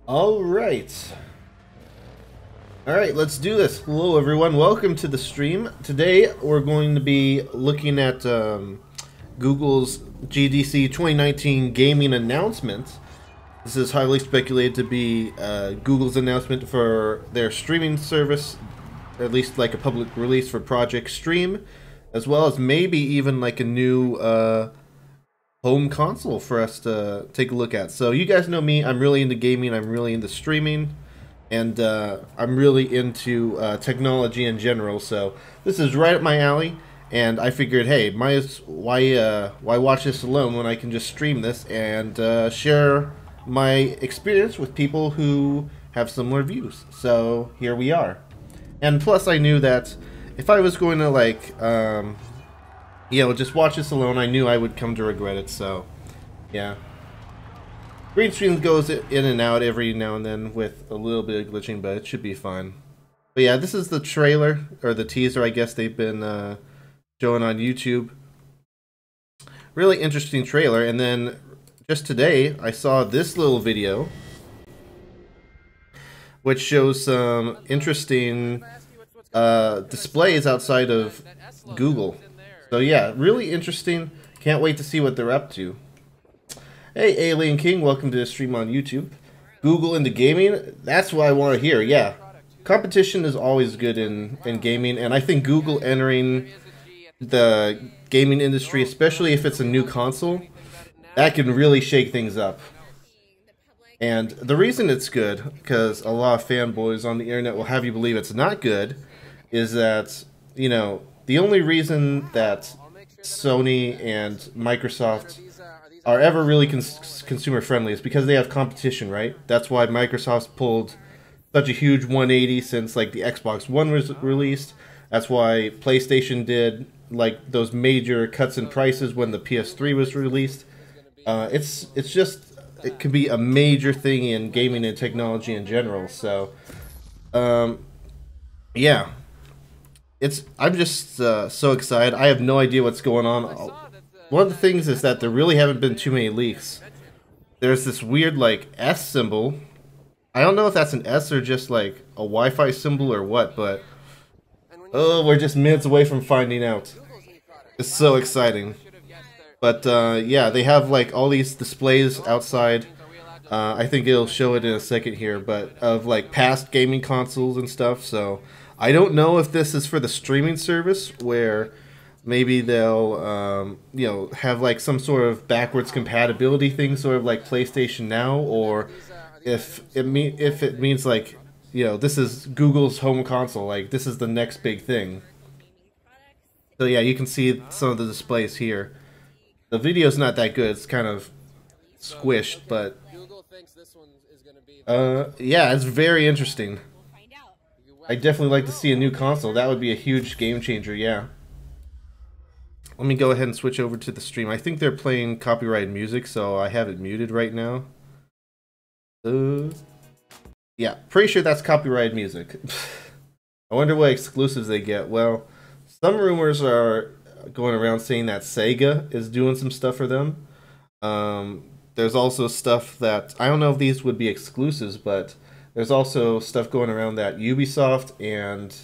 All right. All right, let's do this. Hello, everyone. Welcome to the stream. Today, we're going to be looking at Google's GDC 2019 gaming announcement. This is highly speculated to be Google's announcement for their streaming service, at least like a public release for Project Stream, as well as maybe even like a new home console for us to take a look at. So you guys know me. I'm really into gaming. I'm really into streaming. And I'm really into technology in general, so this is right up my alley. And I figured, hey, why watch this alone when I can just stream this and share my experience with people who have similar views. So here we are. And plus, I knew that if I was going to just watch this alone, I knew I would come to regret it. So, yeah. Green screen goes in and out every now and then with a little bit of glitching, but it should be fine. But yeah, this is the trailer, or the teaser, I guess they've been showing on YouTube. Really interesting trailer, and then just today, I saw this little video, which shows some interesting displays outside of Google. So yeah, really interesting. Can't wait to see what they're up to. Hey, Alien King, welcome to the stream on YouTube. Google into gaming? That's what I want to hear, yeah. Competition is always good in gaming, and I think Google entering the gaming industry, especially if it's a new console, that can really shake things up. And the reason it's good, because a lot of fanboys on the internet will have you believe it's not good, is that, you know, the only reason that Sony and Microsoft are ever really consumer friendly is because they have competition, right? That's why Microsoft's pulled such a huge 180 since like the Xbox One was released. That's why PlayStation did like those major cuts in prices when the PS3 was released. It's just, it can be a major thing in gaming and technology in general. So yeah, I'm just so excited. I have no idea what's going on. One of the things is that there really haven't been too many leaks. There's this weird, like, S symbol. I don't know if that's an S or just, like, a Wi-Fi symbol or what, but... Oh, we're just minutes away from finding out. It's so exciting. But, yeah, they have, like, all these displays outside. I think it'll show it in a second here, but of, like, past gaming consoles and stuff, so... I don't know if this is for the streaming service, where... maybe they'll, have like some sort of backwards compatibility thing, sort of like PlayStation Now, or if it means like, this is Google's home console, like this is the next big thing. So yeah, you can see some of the displays here. The video's not that good; it's kind of squished, but yeah, it's very interesting. I definitely like to see a new console. That would be a huge game changer. Yeah. Let me go ahead and switch over to the stream. I think they're playing copyrighted music, so I have it muted right now. Yeah, pretty sure that's copyrighted music. I wonder what exclusives they get. Well, some rumors are going around saying that Sega is doing some stuff for them. There's also stuff that, I don't know if these would be exclusives, but there's also stuff going around that Ubisoft and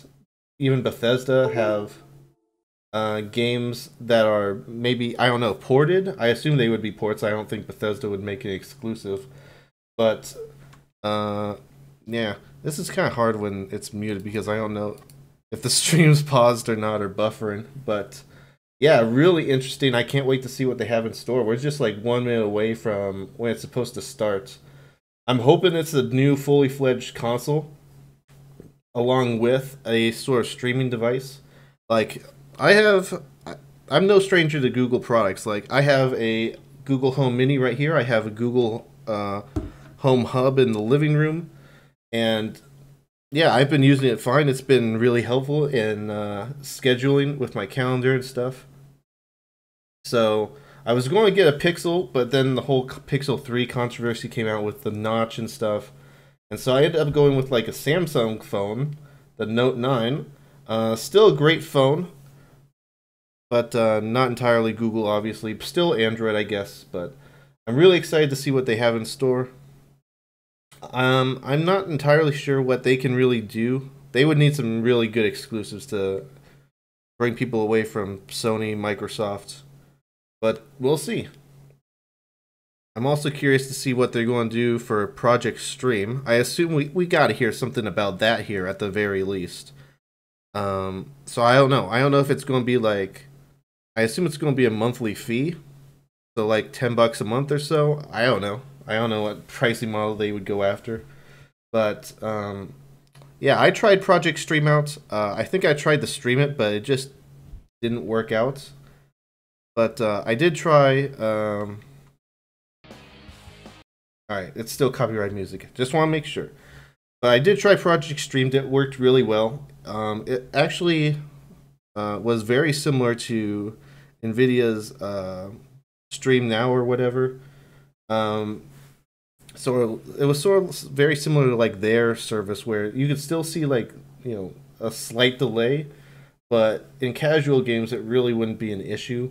even Bethesda have... games that are maybe, I don't know, ported. I assume they would be ports. I don't think Bethesda would make it exclusive. But, yeah, this is kind of hard when it's muted because I don't know if the stream's paused or not or buffering. But, yeah, really interesting. I can't wait to see what they have in store. We're just like 1 minute away from when it's supposed to start. I'm hoping it's a new fully fledged console along with a sort of streaming device. Like, I'm no stranger to Google products. Like, I have a Google Home Mini right here. I have a Google Home Hub in the living room. And, yeah, I've been using it fine. It's been really helpful in scheduling with my calendar and stuff. So, I was going to get a Pixel, but then the whole Pixel 3 controversy came out with the notch and stuff. And so I ended up going with, like, a Samsung phone, the Note 9. Still a great phone. But not entirely Google, obviously. Still Android, I guess. But I'm really excited to see what they have in store. I'm not entirely sure what they can really do. They would need some really good exclusives to bring people away from Sony, Microsoft, but we'll see. I'm also curious to see what they're going to do for Project Stream. I assume we got to hear something about that here at the very least. So I don't know. I don't know if it's going to be like. I assume it's going to be a monthly fee, so like $10 a month or so. I don't know. I don't know what pricing model they would go after, but yeah, I tried Project Stream out. I think I tried to stream it, but it just didn't work out. But I did try. All right, it's still copyright music. Just want to make sure. But I did try Project Streamed. It worked really well. It actually was very similar to NVIDIA's Stream Now or whatever. So it was sort of very similar to like their service where you could still see like, a slight delay, but in casual games it really wouldn't be an issue.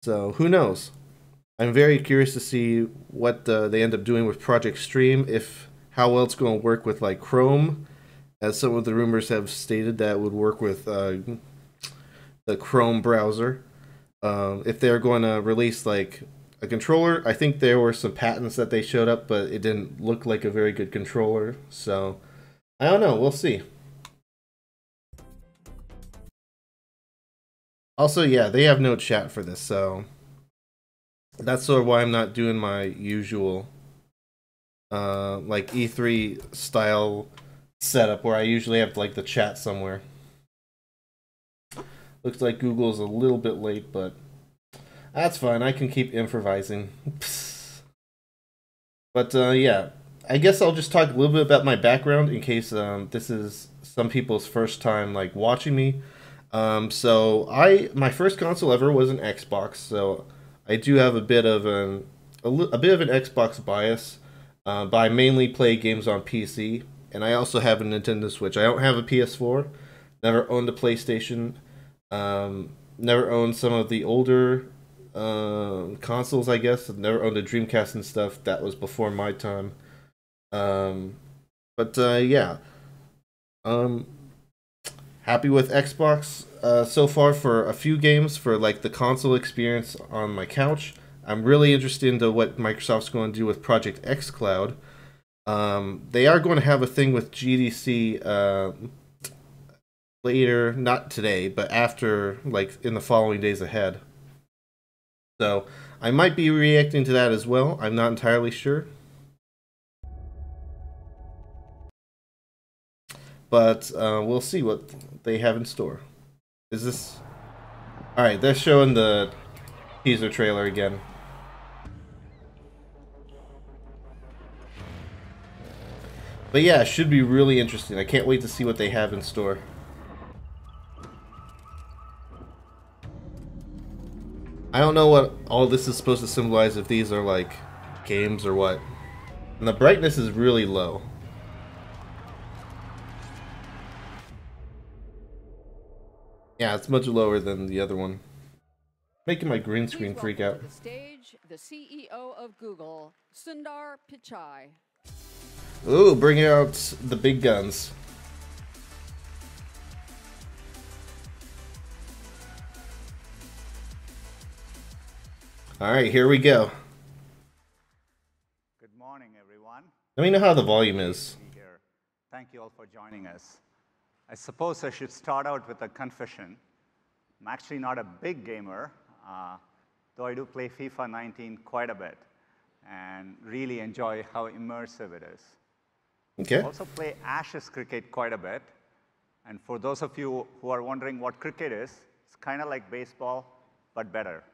So who knows? I'm very curious to see what they end up doing with Project Stream, if how well it's going to work with like Chrome, as some of the rumors have stated that would work with the Chrome browser. If they're going to release like a controller, I think there were some patents that they showed up, but it didn't look like a very good controller. So I don't know. We'll see. Also, yeah, they have no chat for this, so that's sort of why I'm not doing my usual like E3 style setup where I usually have like the chat somewhere. Looks like Google's a little bit late, but that's fine. I can keep improvising. But yeah, I guess I'll just talk a little bit about my background in case this is some people's first time like watching me. So my first console ever was an Xbox, so I do have a bit of a bit of an Xbox bias, but I mainly play games on PC, and I also have a Nintendo Switch. I don't have a PS4, never owned a PlayStation, never owned some of the older consoles. I guess I've never owned a Dreamcast and stuff. That was before my time. Um, but yeah. Um, Happy with Xbox so far for a few games for like the console experience on my couch. I'm really interested into what Microsoft's going to do with Project xCloud. They are going to have a thing with GDC later, not today, but after, like in the following days ahead. So I might be reacting to that as well. I'm not entirely sure. But we'll see what they have in store. Is this... Alright, they're showing the teaser trailer again. But yeah, it should be really interesting. I can't wait to see what they have in store. I don't know what all this is supposed to symbolize, if these are like games or what. And the brightness is really low. Yeah, it's much lower than the other one. Making my green screen freak out. To the stage, the CEO of Google, Sundar Pichai. Ooh, bring out the big guns. Alright, here we go. Good morning, everyone. Let me know how the volume is. Thank you all for joining us. I suppose I should start out with a confession. I'm actually not a big gamer, though I do play FIFA 19 quite a bit and really enjoy how immersive it is. Okay. I also play Ashes cricket quite a bit. And for those of you who are wondering what cricket is, it's kind of like baseball, but better.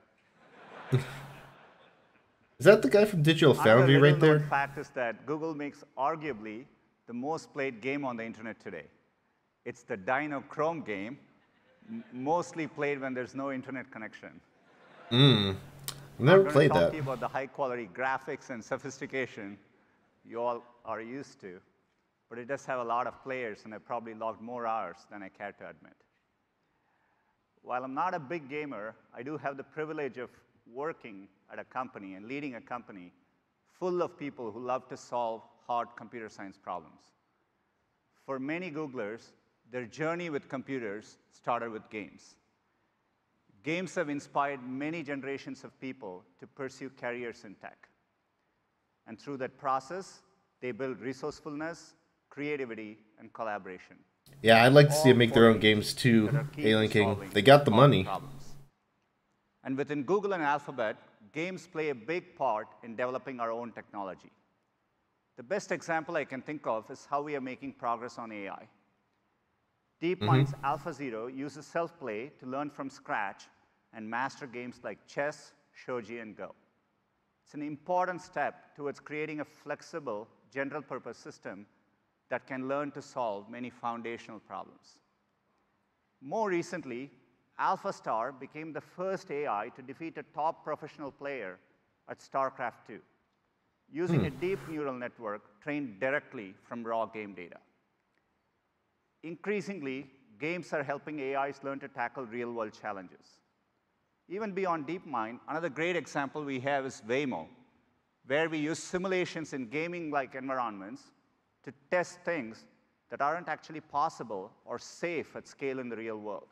Is that the guy from Digital Foundry right there? The fact is that Google makes arguably the most played game on the internet today. It's the Dino Chrome game, mostly played when there's no internet connection. I've never played that. I'm going to talk to you about the high quality graphics and sophistication you all are used to, but it does have a lot of players, and I probably logged more hours than I care to admit. While I'm not a big gamer, I do have the privilege of working at a company and leading a company full of people who love to solve hard computer science problems. For many Googlers, their journey with computers started with games. Games have inspired many generations of people to pursue careers in tech. And through that process, they build resourcefulness, creativity, and collaboration. Yeah, I'd like to see them make their own games games too, Alien King. They got the money. Problems. And within Google and Alphabet, games play a big part in developing our own technology. The best example I can think of is how we are making progress on AI. DeepMind's AlphaZero uses self-play to learn from scratch and master games like chess, shogi, and Go. It's an important step towards creating a flexible, general-purpose system that can learn to solve many foundational problems. More recently, AlphaStar became the first AI to defeat a top professional player at StarCraft 2, using a deep neural network trained directly from raw game data. Increasingly, games are helping AIs learn to tackle real-world challenges. Even beyond DeepMind, another great example we have is Waymo, where we use simulations in gaming-like environments to test things that aren't actually possible or safe at scale in the real world.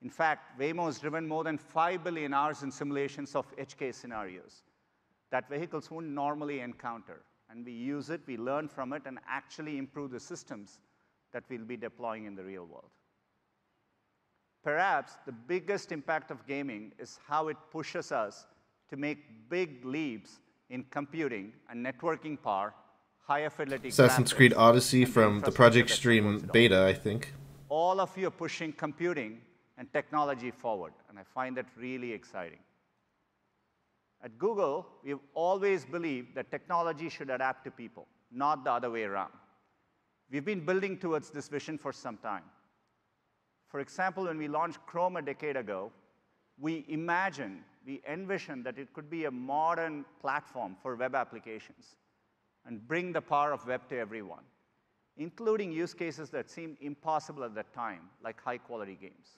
In fact, Waymo has driven more than 5 billion hours in simulations of edge case scenarios that vehicles wouldn't normally encounter. And we use it, we learn from it, and actually improve the systems that we'll be deploying in the real world. Perhaps the biggest impact of gaming is how it pushes us to make big leaps in computing and networking power, higher fidelity Assassin's Creed Odyssey from the Project Stream beta, I think. All of you are pushing computing and technology forward, and I find that really exciting. At Google, we've always believed that technology should adapt to people, not the other way around. We've been building towards this vision for some time. For example, when we launched Chrome a decade ago, we envisioned that it could be a modern platform for web applications and bring the power of web to everyone, including use cases that seemed impossible at that time, like high-quality games.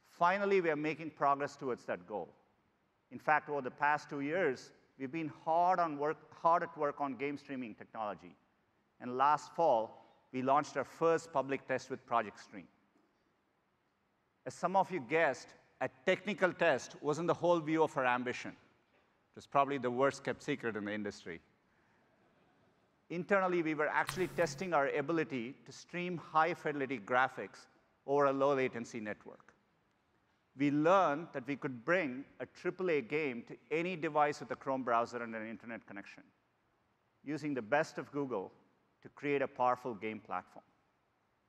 Finally, we are making progress towards that goal. In fact, over the past 2 years, we've been hard at work on game streaming technology. And last fall, we launched our first public test with Project Stream. As some of you guessed, a technical test wasn't the whole view of our ambition. It was probably the worst kept secret in the industry. Internally, we were actually testing our ability to stream high-fidelity graphics over a low-latency network. We learned that we could bring a AAA game to any device with a Chrome browser and an internet connection, using the best of Google to create a powerful game platform.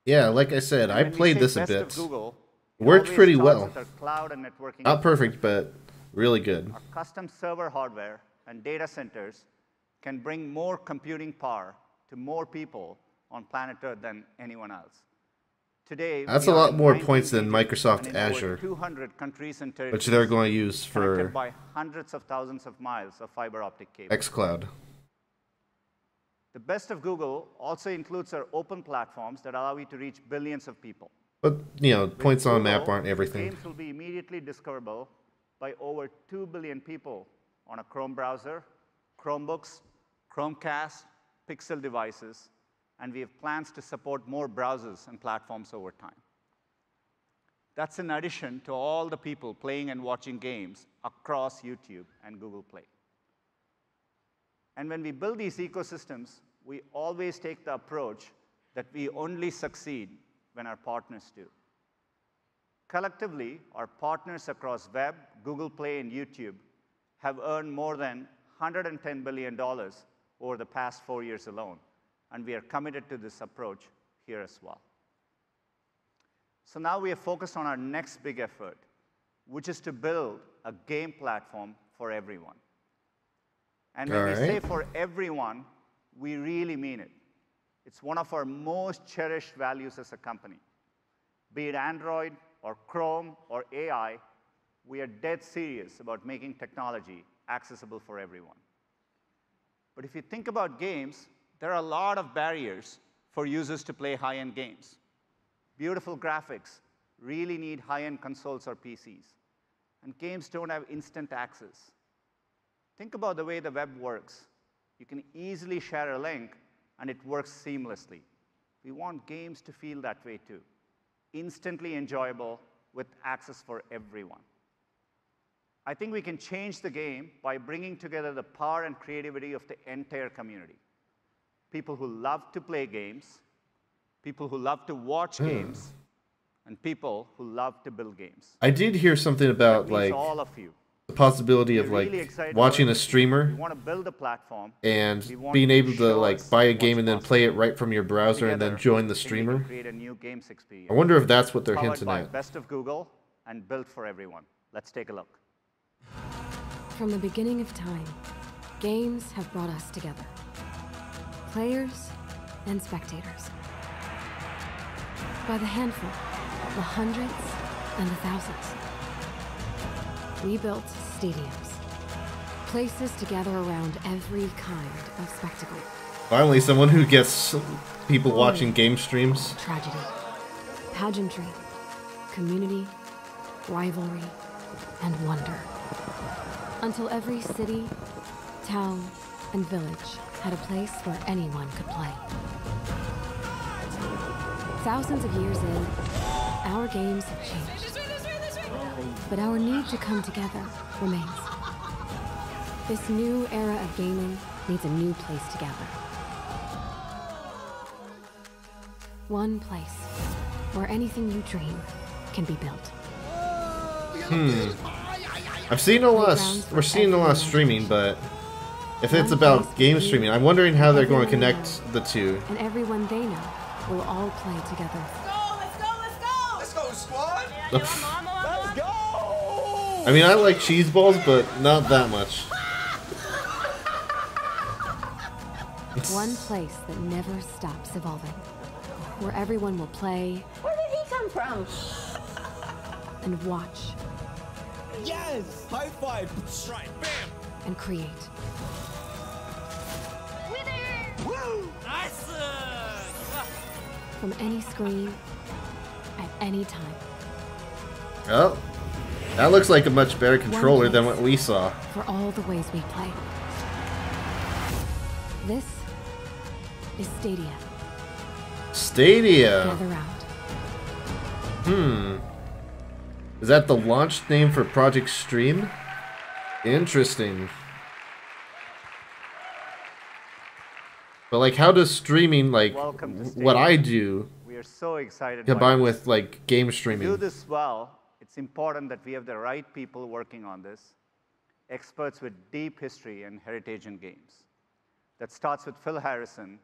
Yeah, like I said, I played this a bit. Google, worked pretty well. Cloud and networking Not perfect, but really good. Our custom server hardware and data centers can bring more computing power to more people on planet Earth than anyone else. Today, that's a lot more points than Microsoft Azure, 200 countries and which they're going to use for by hundreds of thousands of miles of fiber optic cable. xCloud. The best of Google also includes our open platforms that allow you to reach billions of people. But, you know, points on a map aren't everything. Games will be immediately discoverable by over 2 billion people on a Chrome browser, Chromebooks, Chromecast, Pixel devices, and we have plans to support more browsers and platforms over time. That's in addition to all the people playing and watching games across YouTube and Google Play. And when we build these ecosystems, we always take the approach that we only succeed when our partners do. Collectively, our partners across web, Google Play, and YouTube have earned more than $110 billion over the past 4 years alone, and we are committed to this approach here as well. So now we are focused on our next big effort, which is to build a game platform for everyone. And when we say for everyone, we really mean it. It's one of our most cherished values as a company. Be it Android or Chrome or AI, we are dead serious about making technology accessible for everyone. But if you think about games, there are a lot of barriers for users to play high-end games. Beautiful graphics really need high-end consoles or PCs. And games don't have instant access. Think about the way the web works. You can easily share a link, and it works seamlessly. We want games to feel that way too. Instantly enjoyable with access for everyone. I think we can change the game by bringing together the power and creativity of the entire community. People who love to play games, people who love to watch games, and people who love to build games. I did hear something about like all of you. the possibility of like watching a streamer We want to build a platform and being able to like buy a game and then play it right from your browser and then join the streamer. Create a new games experience. I wonder if that's what they're hinting Powered by at. Best of Google and built for everyone. Let's take a look. From the beginning of time, games have brought us together. Players and spectators. By the handful, the hundreds, and the thousands. We built stadiums. Places to gather around every kind of spectacle. Finally, someone who gets people watching game streams. Tragedy. Pageantry. Community. Rivalry. And wonder. Until every city, town, and village had a place where anyone could play. Thousands of years in, our games have changed. But our need to come together remains. This new era of gaming needs a new place to gather. One place where anything you dream can be built. I've seen a lot. We're seeing a lot of streaming, but if it's about game streaming, I'm wondering how they're going to connect the two. And everyone they know will all play together. Let's go! Let's go! Let's go, squad! Let's go! I mean, I like cheese balls, but not that much. One place that never stops evolving, where everyone will play. Where did he come from? And watch. Yes! High five! Right, bam! And create. Woo! Nice! From any screen, at any time. Oh, that looks like a much better controller than what we saw. For all the ways we play. This is Stadia. Stadia. Gather round. Is that the launch name for Project Stream? Interesting. But like, how does streaming, like what I do, We are so excited. combine by with like game To do streaming? this well, it's important that we have the right people working on this, experts with deep history and heritage in games. That starts with Phil Harrison,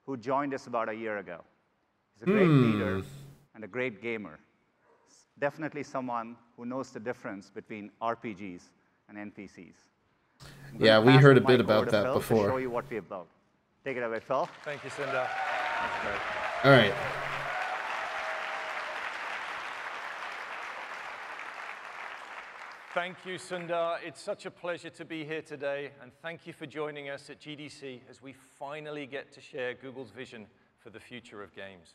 who joined us about a year ago. He's a great leader and a great gamer. Definitely someone who knows the difference between RPGs and NPCs. Yeah, we heard a bit about that before. To show you what we have built. Take it away, Phil. Thank you, Sundar. That's great. All right. Thank you, Sundar. It's such a pleasure to be here today, and thank you for joining us at GDC as we finally get to share Google's vision for the future of games,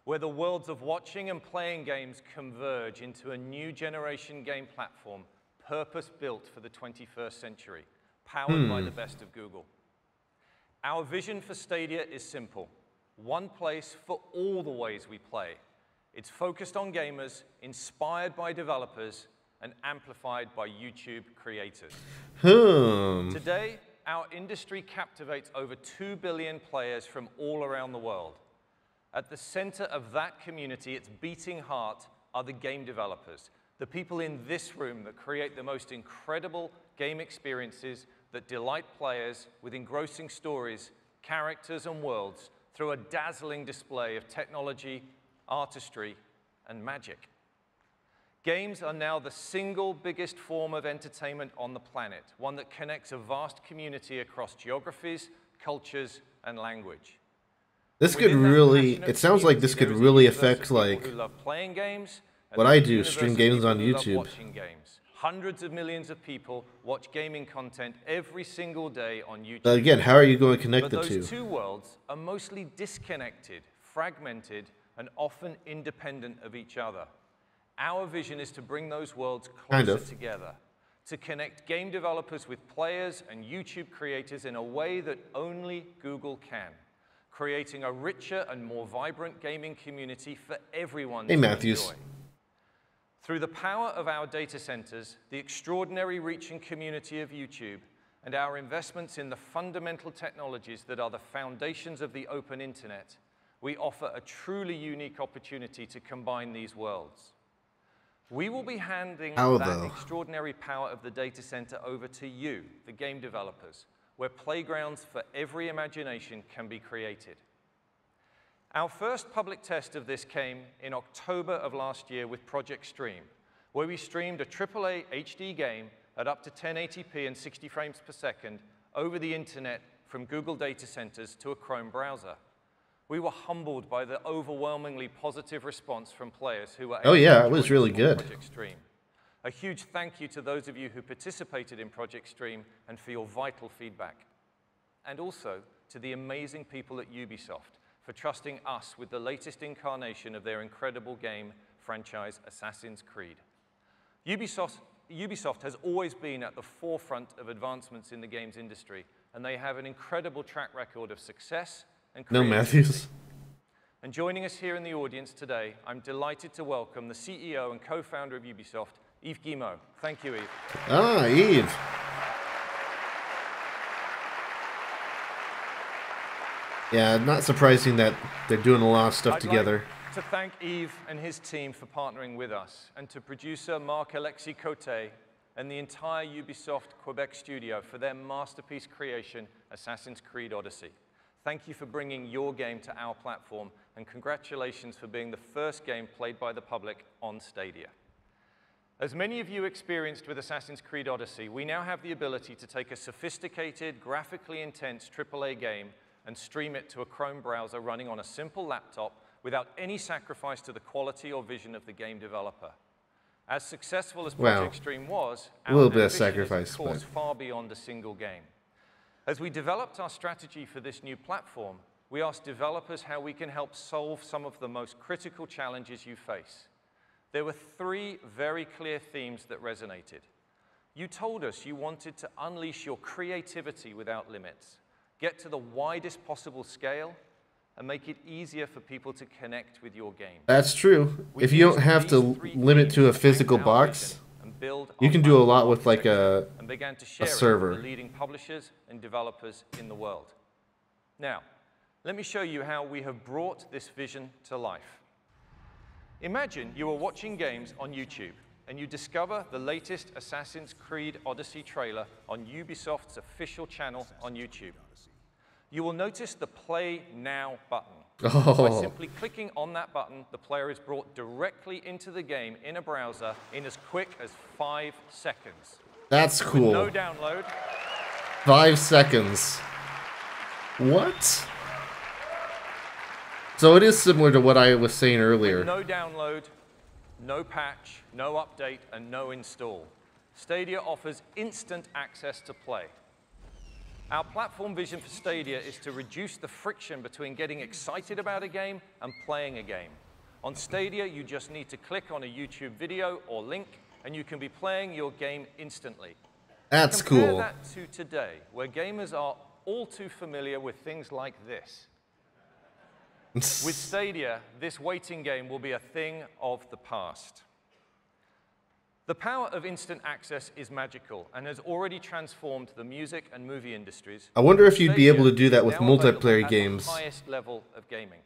where the worlds of watching and playing games converge into a new generation game platform purpose-built for the 21st century, powered by the best of Google. Our vision for Stadia is simple. One place for all the ways we play. It's focused on gamers, inspired by developers, and amplified by YouTube creators. Today, our industry captivates over 2 billion players from all around the world. At the center of that community, its beating heart, are the game developers, the people in this room that create the most incredible game experiences that delight players with engrossing stories, characters, and worlds through a dazzling display of technology, artistry, and magic. Games are now the single biggest form of entertainment on the planet, one that connects a vast community across geographies, cultures, and language. This could really, it sounds like this could really affect like what I do, stream games on YouTube. Hundreds of millions of people watch gaming content every single day on YouTube. But again, how are you going to connect the But two? those two worlds are mostly disconnected, fragmented, and often independent of each other. Our vision is to bring those worlds closer together, to connect game developers with players and YouTube creators in a way that only Google can, creating a richer and more vibrant gaming community for everyone to enjoy. Through the power of our data centers, the extraordinary reach and community of YouTube, and our investments in the fundamental technologies that are the foundations of the open internet, we offer a truly unique opportunity to combine these worlds. We will be handing that extraordinary power of the data center over to you, the game developers, where playgrounds for every imagination can be created. Our first public test of this came in October of last year with Project Stream, where we streamed a AAA HD game at up to 1080p and 60 frames per second over the internet from Google data centers to a Chrome browser. We were humbled by the overwhelmingly positive response from players who were able to it was really good. Project Stream. A huge thank you to those of you who participated in Project Stream and for your vital feedback. And also to the amazing people at Ubisoft for trusting us with the latest incarnation of their incredible game franchise, Assassin's Creed. Ubisoft has always been at the forefront of advancements in the games industry, and they have an incredible track record of success and creativity. No Matthews. And joining us here in the audience today, I'm delighted to welcome the CEO and co-founder of Ubisoft, Yves Guillemot. Thank you, Yves. Ah, Yves. Yeah, not surprising that they're doing a lot of stuff together. To thank Yves and his team for partnering with us, and to producer Marc-Alexis Cote and the entire Ubisoft Quebec studio for their masterpiece creation, Assassin's Creed Odyssey. Thank you for bringing your game to our platform, and congratulations for being the first game played by the public on Stadia. As many of you experienced with Assassin's Creed Odyssey, we now have the ability to take a sophisticated, graphically intense AAA game and stream it to a Chrome browser running on a simple laptop without any sacrifice to the quality or vision of the game developer. As successful as Project Stream was, our ambition is, of course, far beyond a single game. As we developed our strategy for this new platform, we asked developers how we can help solve some of the most critical challenges you face. There were three very clear themes that resonated. You told us you wanted to unleash your creativity without limits, get to the widest possible scale, and make it easier for people to connect with your game. That's true. If you don't have to limit to a physical box, you can do a lot with like a server. With the leading publishers and developers in the world. Now, let me show you how we have brought this vision to life. Imagine you are watching games on YouTube and you discover the latest Assassin's Creed Odyssey trailer on Ubisoft's official channel on YouTube. You will notice the Play Now button. By simply clicking on that button, the player is brought directly into the game in a browser in as quick as 5 seconds. That's cool. With no download. 5 seconds. What? So it is similar to what I was saying earlier. With no download, no patch, no update, and no install. Stadia offers instant access to play. Our platform vision for Stadia is to reduce the friction between getting excited about a game and playing a game. On Stadia, you just need to click on a YouTube video or link, and you can be playing your game instantly. That's Compare cool. that to today, where gamers are all too familiar with things like this. With Stadia, this waiting game will be a thing of the past. The power of instant access is magical and has already transformed the music and movie industries. I wonder if you'd be able to do that with multiplayer games. The highest level of gaming.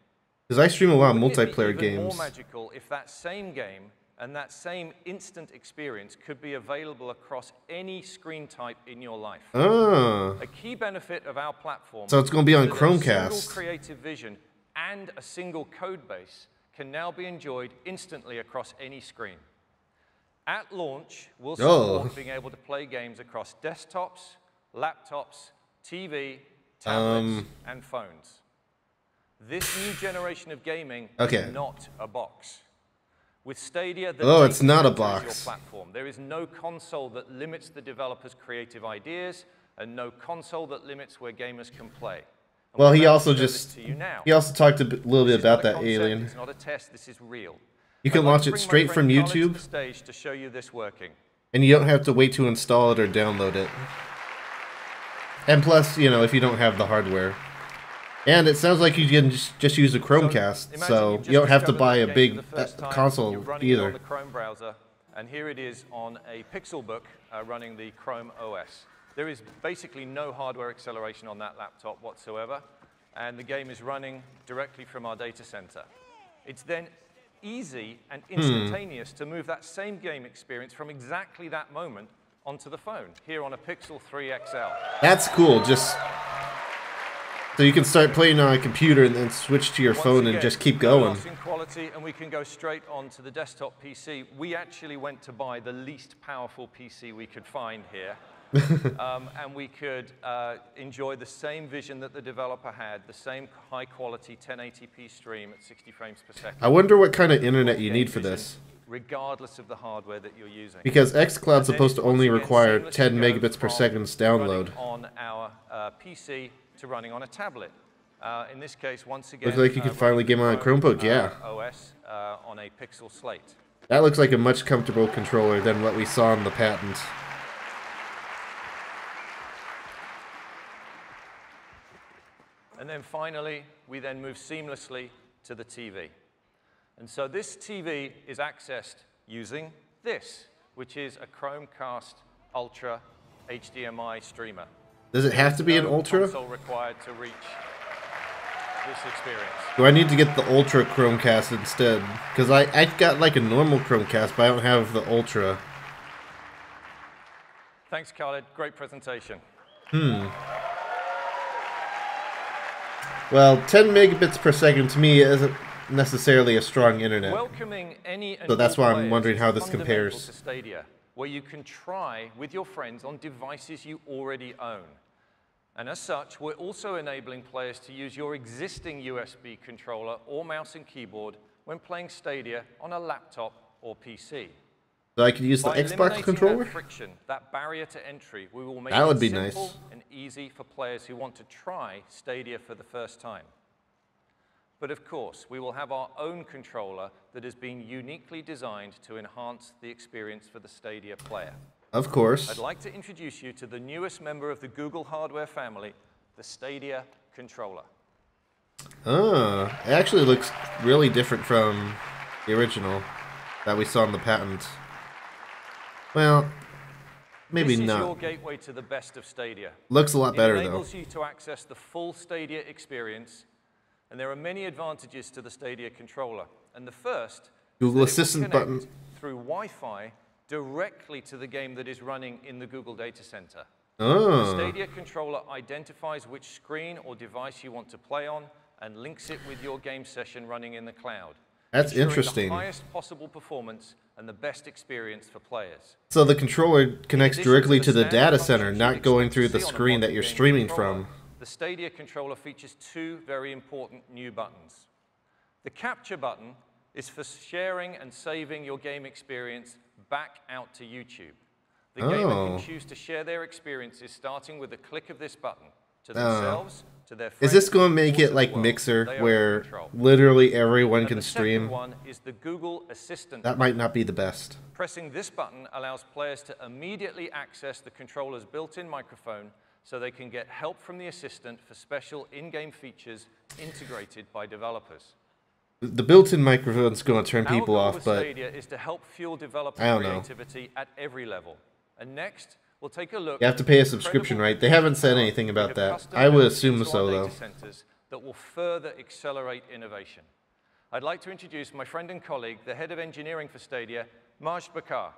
Because I stream a lot of multiplayer Wouldn't it be even games. more magical if that same game and that same instant experience could be available across any screen type in your life. Ah. A key benefit of our platform. So it's going to be on is that Chromecast. A single creative vision and a single code base can now be enjoyed instantly across any screen. At launch, we'll support being able to play games across desktops, laptops, TV, tablets, and phones. This new generation of gaming is not a box. With Stadia, it's not a box. Your platform. There is no console that limits the developer's creative ideas, and no console that limits where gamers can play. And well, he talked a little bit about that alien. It's not a test. This is real. You can launch it straight from YouTube. To the stage to show you this working. And you don't have to wait to install it or download it. And plus, you know, if you don't have the hardware. And it sounds like you can just use a Chromecast, so you don't have to buy a big console either. On the Chrome browser, and here it is on a Pixelbook running the Chrome OS. There is basically no hardware acceleration on that laptop whatsoever, and the game is running directly from our data center. It's then easy and instantaneous to move that same game experience from exactly that moment onto the phone, here on a Pixel 3 XL. That's cool, just so you can start playing on a computer and then switch to your phone and just keep going. In quality, and we can go straight onto the desktop PC. We actually went to buy the least powerful PC we could find here. And we could enjoy the same vision that the developer had, the same high-quality 1080p stream at 60 frames per second. I wonder what kind of internet you need for this. Regardless of the hardware that you're using. Because xCloud's supposed to only require 10 megabits per second download. On our PC to running on a tablet. In this case, once again, looks like you can finally game on a Chromebook, yeah. OS on a Pixel Slate. That looks like a much comfortable controller than what we saw in the patent. And then finally, we then move seamlessly to the TV. And so this TV is accessed using this, which is a Chromecast Ultra HDMI streamer. Does it have to be an Ultra? Console required to reach this experience. Do I need to get the Ultra Chromecast instead? Because I've got like a normal Chromecast, but I don't have the Ultra. Thanks, Khaled. Great presentation. Well, 10 megabits per second to me isn't necessarily a strong internet. Welcoming any and So that's all why I'm players wondering is how this fundamental compares. to Stadia, where you can try with your friends on devices you already own. And as such, we're also enabling players to use your existing USB controller or mouse and keyboard when playing Stadia on a laptop or PC. So I could use the By Xbox eliminating controller? that friction, that barrier to entry, we will make That would it be simple nice. and easy for players who want to try Stadia for the first time. But of course, we will have our own controller that has been uniquely designed to enhance the experience for the Stadia player. Of course. I'd like to introduce you to the newest member of the Google hardware family, the Stadia controller. It actually looks really different from the original that we saw in the patent. Well, maybe This is not. your gateway to the best of Stadia. Looks a lot better It though. enables you to access the full Stadia experience, and there are many advantages to the Stadia controller. And the first is Google that it will Assistant connect button. through Wi-Fi directly to the game that is running in the Google data center. The Oh, Stadia controller identifies which screen or device you want to play on and links it with your game session running in the cloud. that's ensuring interesting. the highest possible performance and the best experience for players. So the controller connects In addition directly to to the standard data center, functions not you'd going expect through to the see on a screen that modern you're game streaming controller, from. The Stadia controller features two very important new buttons. The capture button is for sharing and saving your game experience back out to YouTube. The gamer Oh. can choose to share their experiences starting with a click of this button to themselves, to their friends. Is this going to make or to it the like world. Mixer, They are in where control. literally everyone And can the stream? second one is the Google Assistant. That might not be the best. Pressing this button allows players to immediately access the controller's built-in microphone so they can get help from the assistant for special in-game features integrated by developers. The built-in microphone's going to turn Our people goal off, with but Stadia is to help fuel developer I don't know. creativity at every level. And next, we'll take a look. you have to pay a at the subscription, incredible right? They haven't said power anything we about have that. custom I would built assume into so, our though. data centers that will further accelerate innovation. I'd like to introduce my friend and colleague, the head of engineering for Stadia, Majd Bakar.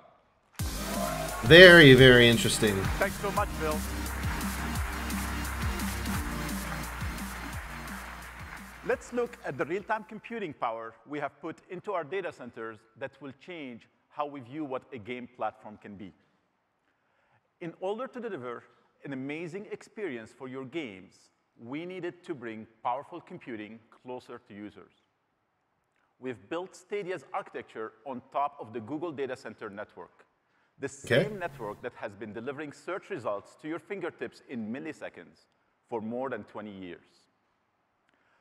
Very, very interesting. Thanks so much, Bill. Let's look at the real-time computing power we have put into our data centers that will change how we view what a game platform can be. In order to deliver an amazing experience for your games, we needed to bring powerful computing closer to users. We've built Stadia's architecture on top of the Google Data Center network, the same network that has been delivering search results to your fingertips in milliseconds for more than 20 years.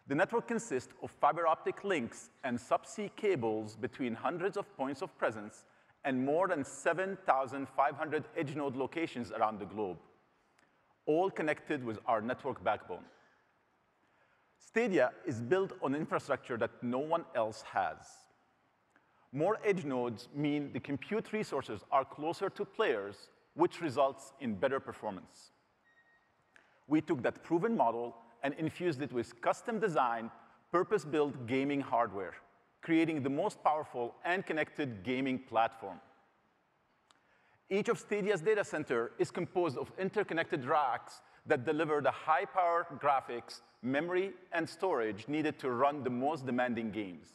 The network consists of fiber optic links and subsea cables between hundreds of points of presence and more than 7,500 edge node locations around the globe, all connected with our network backbone. Stadia is built on infrastructure that no one else has. More edge nodes mean the compute resources are closer to players, which results in better performance. We took that proven model and infused it with custom-designed, purpose-built gaming hardware, creating the most powerful and connected gaming platform. Each of Stadia's data center is composed of interconnected racks that deliver the high-power graphics, memory, and storage needed to run the most demanding games.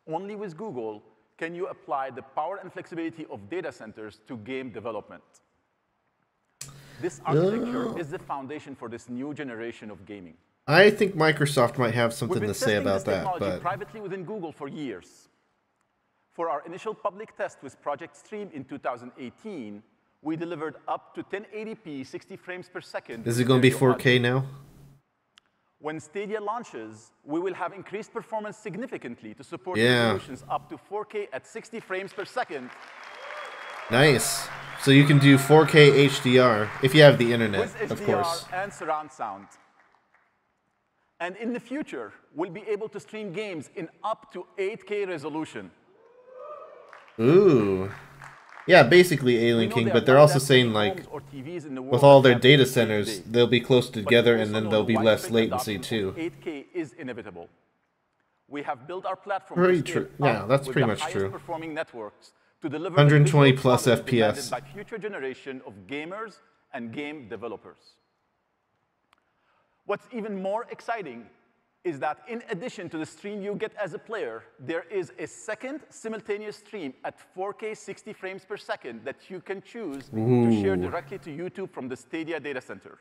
Only with Google can you apply the power and flexibility of data centers to game development. This architecture is the foundation for this new generation of gaming. I think Microsoft might have something to say about that. We've been testing this technology but privately within Google for years. For our initial public test with Project Stream in 2018, we delivered up to 1080p 60 frames per second. Is it going to be 4K now? When Stadia launches, we will have increased performance significantly to support resolutions up to 4K at 60 frames per second. Nice. So you can do 4K HDR if you have the internet, with HDR of course. And surround sound. And in the future, we'll be able to stream games in up to 8K resolution. Ooh. Yeah, basically Alien King, but they're also saying, like, with all their data centers, they'll be close together and then there'll be less latency, too. 8K is inevitable. We have built our platform Very true. Yeah, that's pretty much true. Performing networks to deliver 120 plus FPS. By future generation of gamers and game developers. What's even more exciting is that in addition to the stream you get as a player, there is a second simultaneous stream at 4K 60 frames per second that you can choose to share directly to YouTube from the Stadia data center,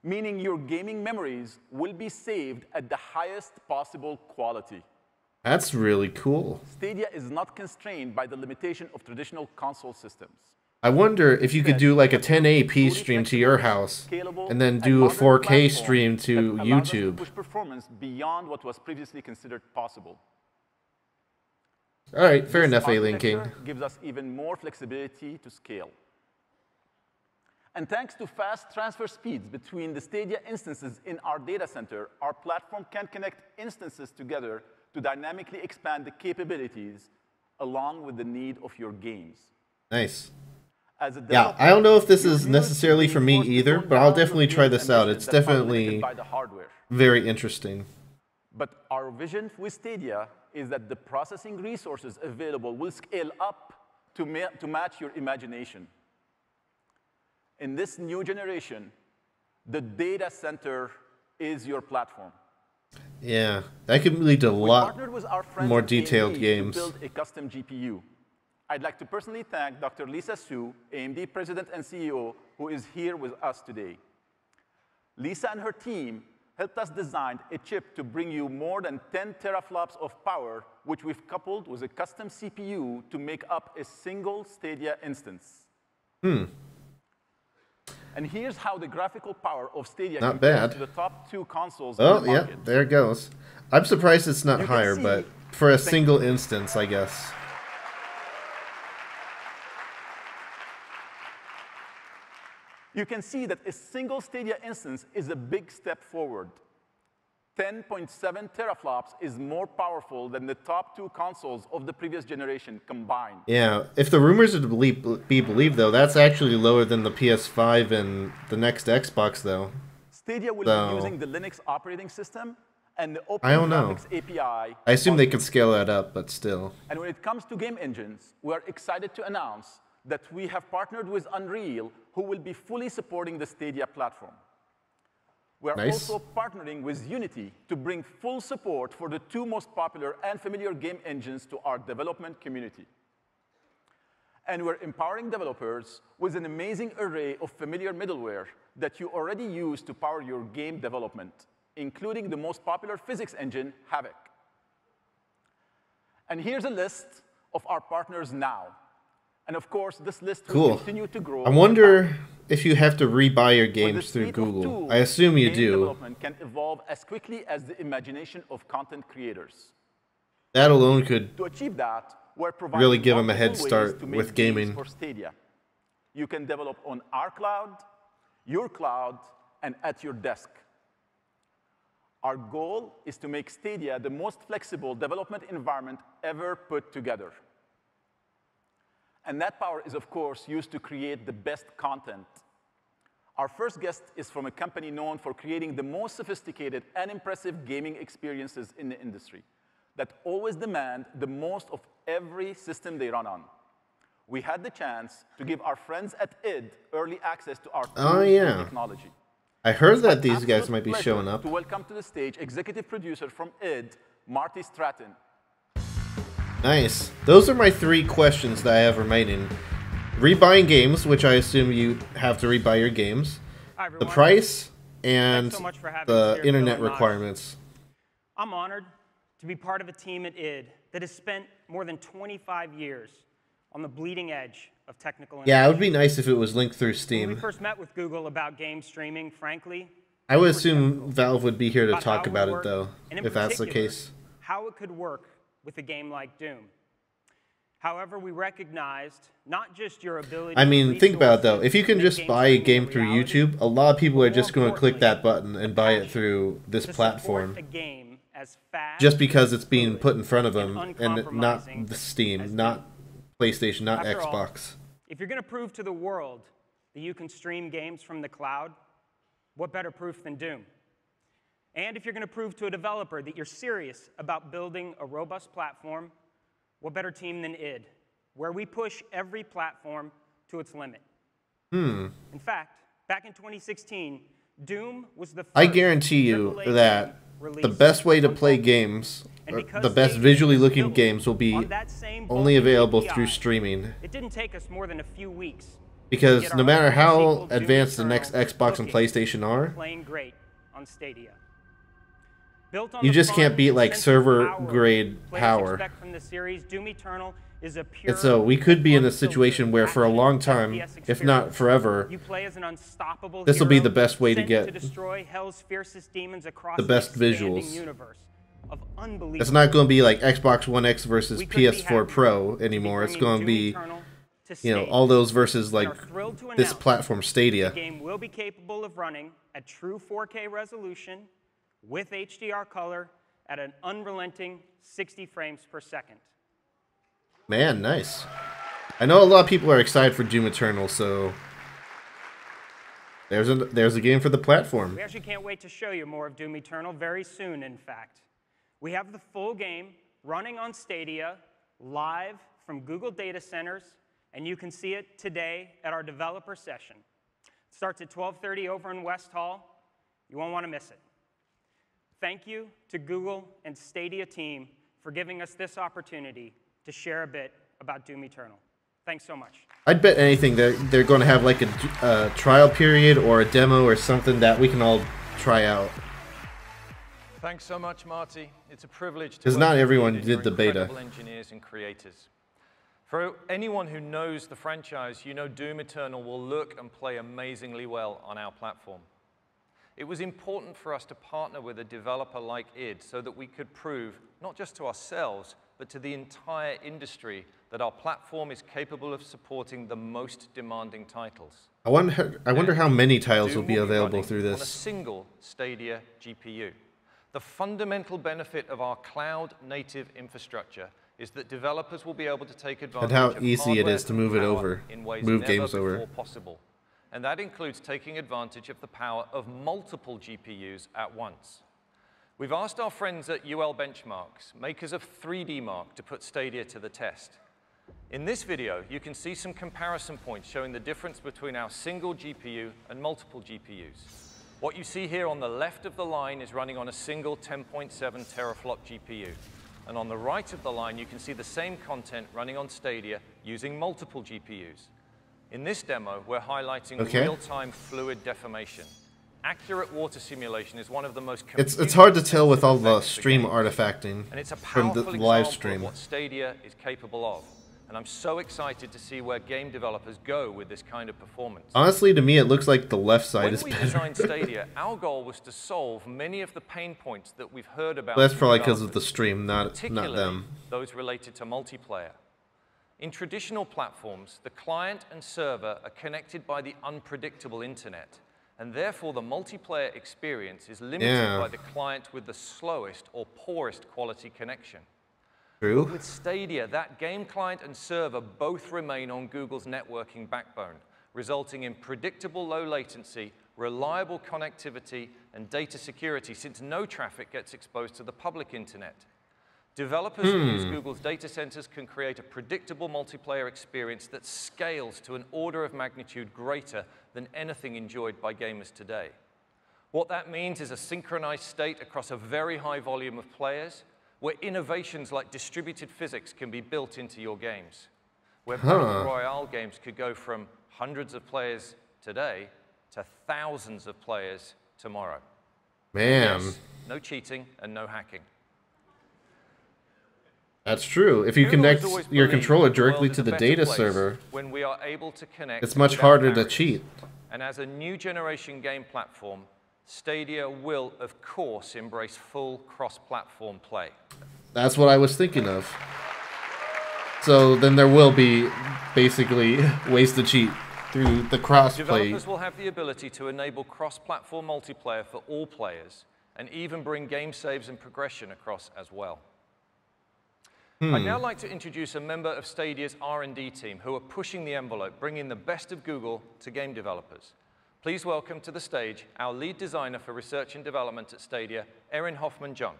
meaning your gaming memories will be saved at the highest possible quality. That's really cool. Stadia is not constrained by the limitation of traditional console systems. I wonder if you could do like a 1080p stream to your house and then do a 4K stream to YouTube. Push performance beyond what was previously considered possible. All right, fair enough, Alien King. Gives us even more flexibility to scale. And thanks to fast transfer speeds between the Stadia instances in our data center, our platform can connect instances together to dynamically expand the capabilities along with the need of your games. Nice. Yeah, I don't know if this is necessarily for me either, but I'll definitely try this out. It's definitely very interesting. But our vision with Stadia is that the processing resources available will scale up to match your imagination. In this new generation, the data center is your platform. Yeah, that could lead to a lot more detailed games. To build a custom GPU. I'd like to personally thank Dr. Lisa Su, AMD President and CEO, who is here with us today. Lisa and her team helped us design a chip to bring you more than 10 teraflops of power, which we've coupled with a custom CPU to make up a single Stadia instance. And here's how the graphical power of Stadia compares to the top two consoles in the market. Yeah, there it goes. I'm surprised it's not higher, but for a single instance, I guess. You can see that a single Stadia instance is a big step forward. 10.7 teraflops is more powerful than the top two consoles of the previous generation combined. Yeah, if the rumors are to be believed, though, that's actually lower than the PS5 and the next Xbox, though. Stadia will be using the Linux operating system and the Open Graphics API. I assume they could scale that up, but still. And when it comes to game engines, we are excited to announce that we have partnered with Unreal, who will be fully supporting the Stadia platform. We are also partnering with Unity to bring full support for the two most popular and familiar game engines to our development community. And we're empowering developers with an amazing array of familiar middleware that you already use to power your game development, including the most popular physics engine, Havok. And here's a list of our partners now. And of course, this list will continue to grow. I wonder if you have to rebuy your games through Google. I assume you do. Development can evolve as quickly as the imagination of content creators. That alone could to achieve that, we're providing Really give them a head multiple ways start to make with games gaming. for Stadia. You can develop on our cloud, your cloud, and at your desk. Our goal is to make Stadia the most flexible development environment ever put together. And that power is, of course, used to create the best content. Our first guest is from a company known for creating the most sophisticated and impressive gaming experiences in the industry that always demand the most of every system they run on. We had the chance to give our friends at id early access to our technology. I heard that these guys might be showing up. To welcome to the stage executive producer from id, Marty Stratton. Nice. Those are my 3 questions that I have remaining. Rebuying games, which I assume you have to rebuy your games. Hi, everyone. The price and so much for having us the here, internet Bill and requirements. I'm honored to be part of a team at id that has spent more than 25 years on the bleeding edge of technical innovation. Yeah, it would be nice if it was linked through When Steam. we first met with Google about game streaming, frankly, I would we were assume skeptical Valve would be here to about talk how about it it, worked, though, and in if that's the particular, case. how it could work with a game like Doom. However, we recognized not just your ability I mean, think about it, though. resources If you can to make just buy a streaming game through reality, YouTube, a lot of people are but just more going to click that importantly, button and buy it through this to support platform. a game as fast, Just because it's being fluid, put in front of and them, and uncompromising not the Steam, as not PlayStation, not After all, Xbox. if you're going to prove to the world that you can stream games from the cloud, what better proof than Doom? And if you're going to prove to a developer that you're serious about building a robust platform, what better team than id, where we push every platform to its limit. In fact, back in 2016, Doom was the first I guarantee you AAA that game the released best way to on play mobile. games, And or because the best Stadia visually is looking built games will be on that same only bulky available API, through streaming. It didn't take us more than a few weeks. Because get no our matter own how sequel, Doom advanced the next Eternal, Xbox and looking PlayStation are, playing great on Stadia. Built on you the just fun can't beat and like sense of server power grade players power. expect from the series, Doom Eternal is a pure, And so we could be in a unfiltered situation where for a action long time, FPS if not experience. forever, You play as an unstoppable this will be hero the best way to sent get to destroy hell's fiercest demons across the best an expanding visuals. universe of unbelievable. It's not going to be like Xbox One X versus We couldn't be PS4 happier Pro to be anymore. It's bringing going to Doom be, Eternal to you know, Stadia. all those versus like And are thrilled to this announce platform Stadia. The game will be capable of running at true 4K resolution with HDR color at an unrelenting 60 frames per second. Man, nice. I know a lot of people are excited for Doom Eternal, so there's a game for the platform. We actually can't wait to show you more of Doom Eternal very soon, in fact. We have the full game running on Stadia, live from Google data centers, and you can see it today at our developer session. It starts at 12:30 over in West Hall. You won't want to miss it. Thank you to Google and Stadia team for giving us this opportunity to share a bit about Doom Eternal. Thanks so much. I'd bet anything that they're going to have like a trial period or a demo or something that we can all try out. Thanks so much, Marty. It's a privilege to 'Cause work not with you everyone and did your the beta. incredible engineers and creators. For anyone who knows the franchise, you know Doom Eternal will look and play amazingly well on our platform. It was important for us to partner with a developer like id so that we could prove, not just to ourselves, but to the entire industry, that our platform is capable of supporting the most demanding titles. I wonder how many titles will Doom be available running through on a this. single Stadia GPU. The fundamental benefit of our cloud-native infrastructure is that developers will be able to take advantage how of easy it hardware is to move it power over, in ways move never games over. before possible. And that includes taking advantage of the power of multiple GPUs at once. We've asked our friends at UL Benchmarks, makers of 3D Mark, to put Stadia to the test. In this video, you can see some comparison points showing the difference between our single GPU and multiple GPUs. What you see here on the left of the line is running on a single 10.7 teraflop GPU. And on the right of the line, you can see the same content running on Stadia using multiple GPUs. In this demo, we're highlighting real-time fluid deformation. Accurate water simulation is one of the most It's hard to tell with all the effects for stream games. artifacting And it's a from powerful the live example stream. of what Stadia is capable of. And I'm so excited to see where game developers go with this kind of performance. Honestly, to me, it looks like the left side is When better. we designed Stadia, our goal was to solve many of the pain points that we've heard about. But that's probably because of the stream, not particularly them. those related to multiplayer. In traditional platforms, the client and server are connected by the unpredictable internet, and therefore the multiplayer experience is limited by the client with the slowest or poorest quality connection. True. With Stadia, that game client and server both remain on Google's networking backbone, resulting in predictable low latency, reliable connectivity, and data security, since no traffic gets exposed to the public internet. Developers who use Google's data centers can create a predictable multiplayer experience that scales to an order of magnitude greater than anything enjoyed by gamers today. What that means is a synchronized state across a very high volume of players, where innovations like distributed physics can be built into your games, where Battle Royale games could go from hundreds of players today to thousands of players tomorrow. Man. Yes, no cheating and no hacking. That's true. If you connect your controller directly to the data server, when we are able to connect it's much harder to cheat. And as a new generation game platform, Stadia will, of course, embrace full cross-platform play. That's what I was thinking of. So then there will be basically ways to cheat through the cross-play. Developers will have the ability to enable cross-platform multiplayer for all players, and even bring game saves and progression across as well. I'd now like to introduce a member of Stadia's R&D team who are pushing the envelope, bringing the best of Google to game developers. Please welcome to the stage our lead designer for research and development at Stadia, Erin Hoffman-Jung.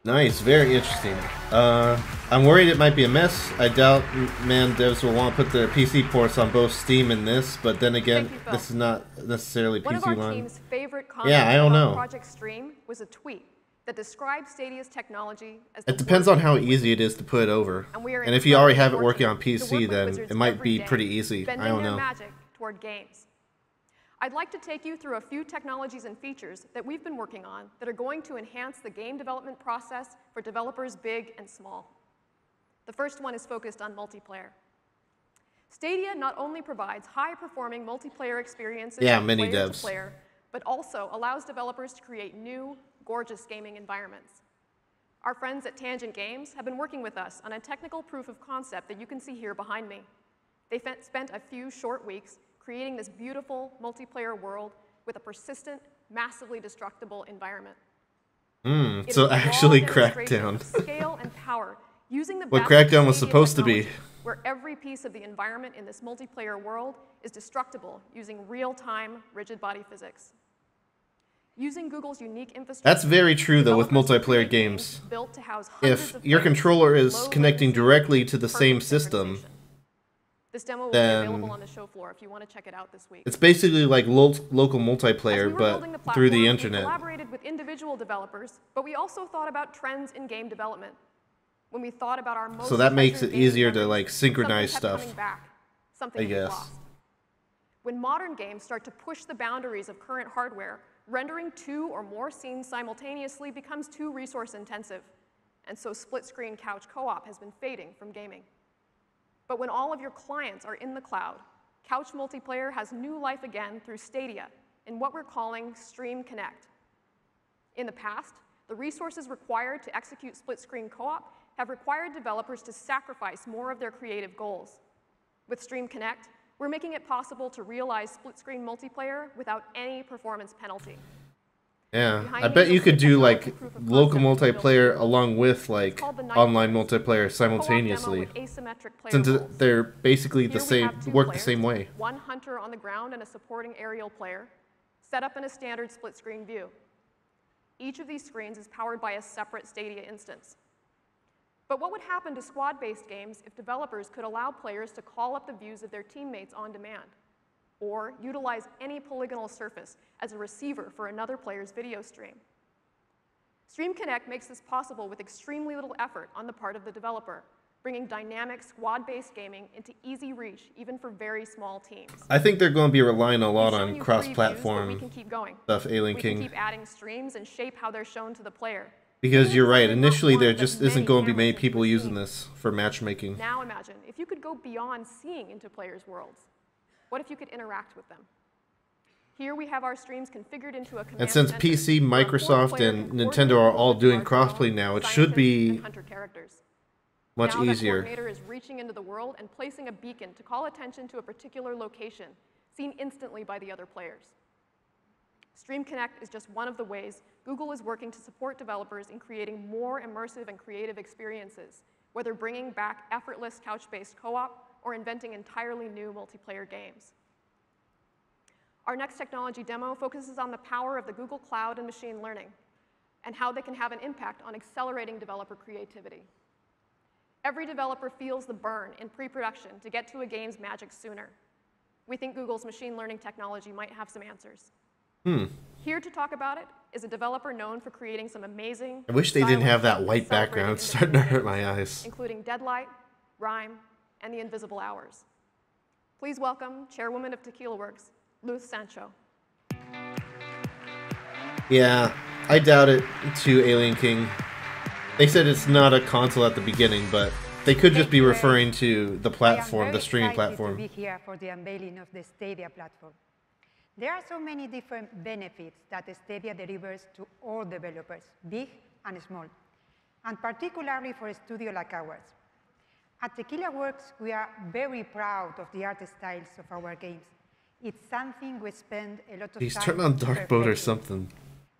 Nice, very interesting. I'm worried it might be a mess. I doubt devs will want to put their PC ports on both Steam and this, but then again, this is not necessarily PC line. One of our team's favorite comments about Project Stream was a tweet that describes Stadia's technology as it depends on how easy it is to put over. And if you already have it working on PC, then it might be pretty easy. I don't know. Magic toward games. I'd like to take you through a few technologies and features that we've been working on that are going to enhance the game development process for developers big and small. The first one is focused on multiplayer. Stadia not only provides high-performing multiplayer experiences from player to player, but also allows developers to create new, gorgeous gaming environments. Our friends at Tangent Games have been working with us on a technical proof of concept that you can see here behind me. They spent a few short weeks creating this beautiful multiplayer world with a persistent, massively destructible environment. So actually Crackdown. Scale and power, using the what Crackdown was supposed to be. Where every piece of the environment in this multiplayer world is destructible using real-time rigid body physics. Using Google's unique infrastructure. That's very true though with multiplayer games. Built to house if your controller is connecting directly to the same system, this demo will be available on the show floor if you want to check it out this week. It's basically like local multiplayer, but through the internet. We collaborated with individual developers, but we also thought about trends in game development. When we thought about our most so that makes it easier to like synchronize stuff. I guess. When modern games start to push the boundaries of current hardware, rendering 2 or more scenes simultaneously becomes too resource intensive, and so split-screen couch co-op has been fading from gaming. But when all of your clients are in the cloud, couch multiplayer has new life again through Stadia in what we're calling Stream Connect. In the past, the resources required to execute split-screen co-op have required developers to sacrifice more of their creative goals. With Stream Connect, we're making it possible to realize split-screen multiplayer without any performance penalty. Yeah, I bet you could do like local multiplayer along with like online multiplayer simultaneously, since they're basically the same, work the same way. One hunter on the ground and a supporting aerial player, set up in a standard split-screen view. Each of these screens is powered by a separate Stadia instance. But what would happen to squad-based games if developers could allow players to call up the views of their teammates on demand, or utilize any polygonal surface as a receiver for another player's video stream? Stream Connect makes this possible with extremely little effort on the part of the developer, bringing dynamic squad-based gaming into easy reach even for very small teams. I think they're going to be relying a lot on cross-platform stuff, Alien King. We can keep adding streams and shape how they're shown to the player. Because you're right, initially there just isn't going to be many people using this for matchmaking. Now imagine if you could go beyond seeing into players' worlds. What if you could interact with them? Here we have our streams configured into a command And since center PC, Microsoft, and Nintendo are all doing crossplay now, it should be much easier. The coordinator is reaching into the world and placing a beacon to call attention to a particular location, seen instantly by the other players. Stream Connect is just one of the ways Google is working to support developers in creating more immersive and creative experiences, whether bringing back effortless couch-based co-op or inventing entirely new multiplayer games. Our next technology demo focuses on the power of the Google Cloud and machine learning and how they can have an impact on accelerating developer creativity. Every developer feels the burn in pre-production to get to a game's magic sooner. We think Google's machine learning technology might have some answers. Here to talk about it is a developer known for creating some amazing... I wish they didn't have that white background. It's starting to hurt my eyes. Including Deadlight, Rhyme, and The Invisible Hours. Please welcome Chairwoman of Tequila Works, Luz Sancho. Yeah, I doubt it to Alien King. They said it's not a console at the beginning, but they could just be referring to the platform, the streaming platform. To be here for the unveiling of the Stadia platform. There are so many different benefits that Stadia delivers to all developers, big and small, and particularly for a studio like ours. At Tequila Works, we are very proud of the art styles of our games. It's something we spend a lot of time. He's turned on dark mode or something.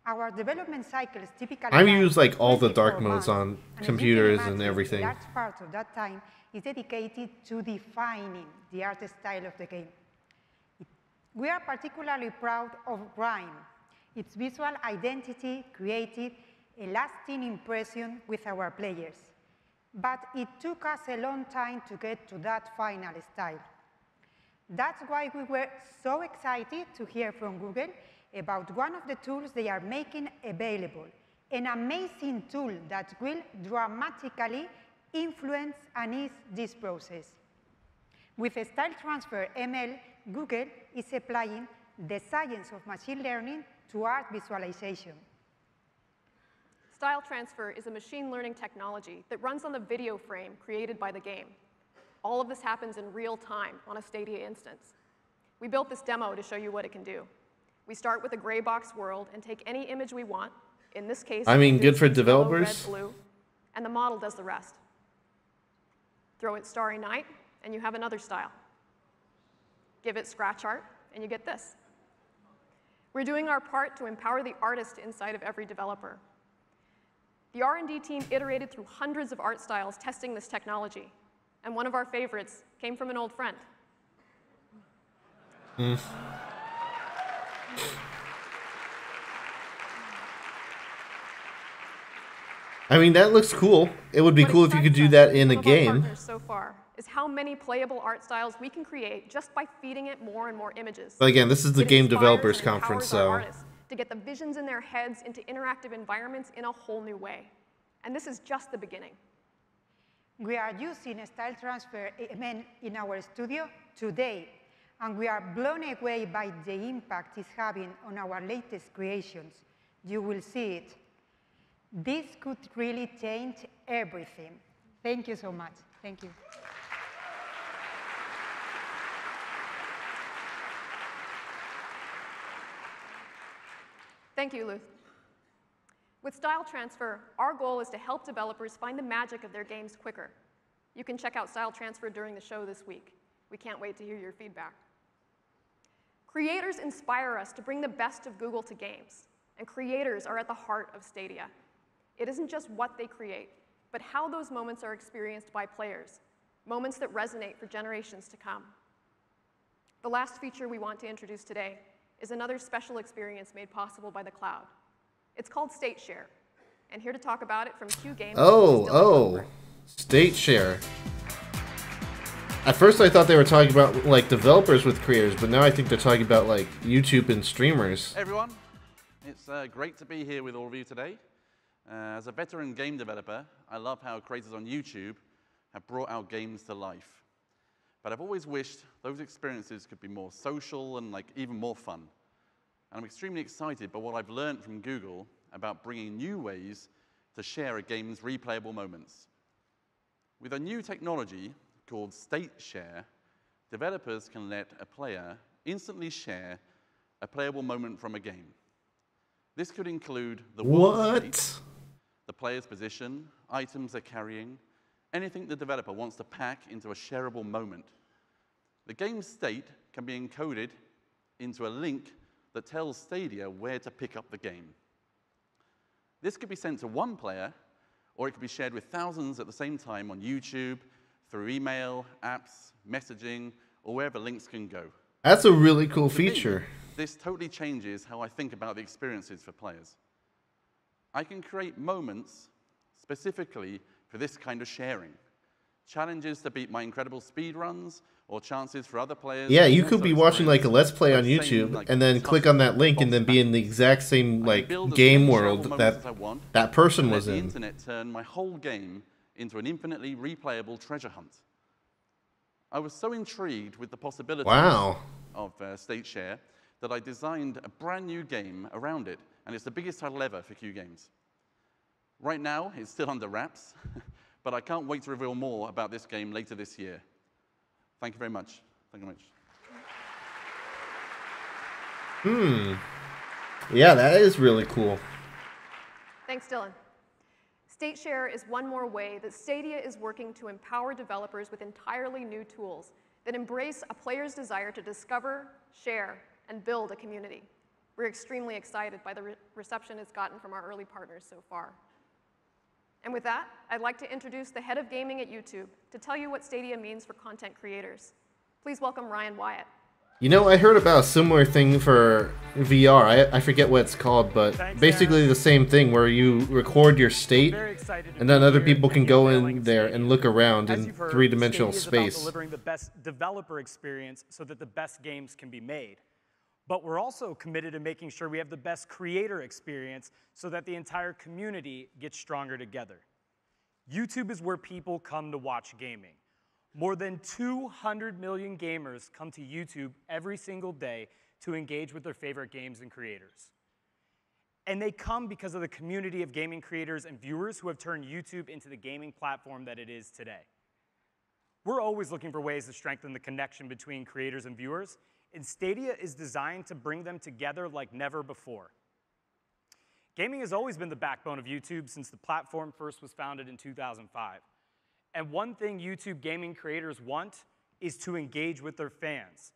Our development cycles typically. I use like all the dark modes on computers and everything. A large part of that time is dedicated to defining the art style of the game. We are particularly proud of Rhyme. Its visual identity created a lasting impression with our players. But it took us a long time to get to that final style. That's why we were so excited to hear from Google about one of the tools they are making available, an amazing tool that will dramatically influence and ease this process. With Style Transfer ML, Google is applying the science of machine learning to art visualization. Style Transfer is a machine learning technology that runs on the video frame created by the game. All of this happens in real time on a Stadia instance. We built this demo to show you what it can do. We start with a gray box world and take any image we want. In this case, I mean, good for yellow, developers. red, blue, and the model does the rest. Throw it Starry Night, and you have another style. Give it scratch art, and you get this. We're doing our part to empower the artist inside of every developer. The R&D team iterated through hundreds of art styles testing this technology, and one of our favorites came from an old friend. I mean, that looks cool. It would be cool if you could do that in a game. So far is how many playable art styles we can create just by feeding it more and more images. But again, this is the Game Developers Conference, so to get the visions in their heads into interactive environments in a whole new way. And this is just the beginning. We are using Style Transfer ML in our studio today, and we are blown away by the impact it's having on our latest creations. You will see it. This could really change everything. Thank you so much. Thank you. Thank you, Luz. With Style Transfer, our goal is to help developers find the magic of their games quicker. You can check out Style Transfer during the show this week. We can't wait to hear your feedback. Creators inspire us to bring the best of Google to games, and creators are at the heart of Stadia. It isn't just what they create, but how those moments are experienced by players, moments that resonate for generations to come. The last feature we want to introduce today is another special experience made possible by the cloud. It's called State Share, and here to talk about it from Q Games. State Share. At first I thought they were talking about like developers with creators, but now I think they're talking about like YouTube and streamers. Hey everyone, it's great to be here with all of you today. As a veteran game developer, I love how creators on YouTube have brought our games to life. But I've always wished those experiences could be more social and like even more fun. And I'm extremely excited by what I've learned from Google about bringing new ways to share a game's replayable moments. With a new technology called State Share, developers can let a player instantly share a playable moment from a game. This could include the world state, the player's position, items they're carrying, anything the developer wants to pack into a shareable moment. The game's state can be encoded into a link that tells Stadia where to pick up the game. This could be sent to one player, or it could be shared with thousands at the same time on YouTube, through email, apps, messaging, or wherever links can go. That's a really cool feature. This totally changes how I think about the experiences for players. I can create moments specifically for this kind of sharing. Challenges to beat my incredible speed runs, or chances for other players. Yeah, you could be watching like a Let's Play on YouTube and then click on that link and then be in the exact same like game world that that person was in. The internet turned my whole game into an infinitely replayable treasure hunt. I was so intrigued with the possibilities of State Share that I designed a brand new game around it, and it's the biggest title ever for Q Games. Right now, it's still under wraps, but I can't wait to reveal more about this game later this year. Thank you very much. Thank you very much. Yeah, that is really cool. Thanks, Dylan. State Share is one more way that Stadia is working to empower developers with entirely new tools that embrace a player's desire to discover, share, and build a community. We're extremely excited by the reception it's gotten from our early partners so far. And with that, I'd like to introduce the head of gaming at YouTube to tell you what Stadia means for content creators. Please welcome Ryan Wyatt. You know, I heard about a similar thing for VR. I forget what it's called, but basically the same thing where you record your state, and then other people can go in there and look around in three-dimensional space. Delivering the best developer experience so that the best games can be made. But we're also committed to making sure we have the best creator experience so that the entire community gets stronger together. YouTube is where people come to watch gaming. More than 200 million gamers come to YouTube every single day to engage with their favorite games and creators. And they come because of the community of gaming creators and viewers who have turned YouTube into the gaming platform that it is today. We're always looking for ways to strengthen the connection between creators and viewers, and Stadia is designed to bring them together like never before. Gaming has always been the backbone of YouTube since the platform first was founded in 2005. And one thing YouTube gaming creators want is to engage with their fans.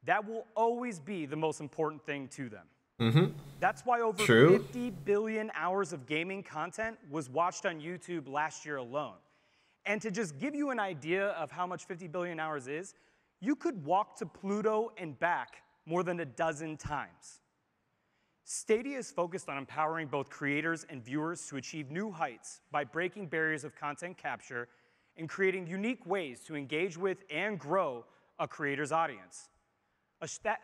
That will always be the most important thing to them. That's why over 50 billion hours of gaming content was watched on YouTube last year alone. And to just give you an idea of how much 50 billion hours is, you could walk to Pluto and back more than a dozen times. Stadia is focused on empowering both creators and viewers to achieve new heights by breaking barriers of content capture and creating unique ways to engage with and grow a creator's audience.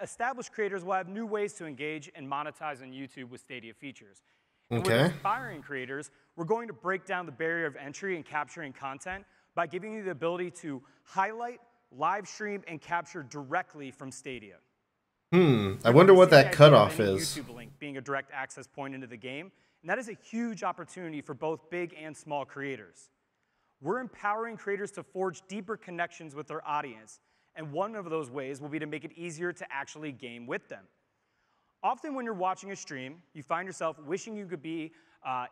Established creators will have new ways to engage and monetize on YouTube with Stadia features. And with aspiring creators, we're going to break down the barrier of entry and capturing content by giving you the ability to highlight, live stream, and capture directly from Stadia. I wonder what that cutoff is. YouTube link being a direct access point into the game, and that is a huge opportunity for both big and small creators. We're empowering creators to forge deeper connections with their audience, and one of those ways will be to make it easier to actually game with them. Often when you're watching a stream, you find yourself wishing you could be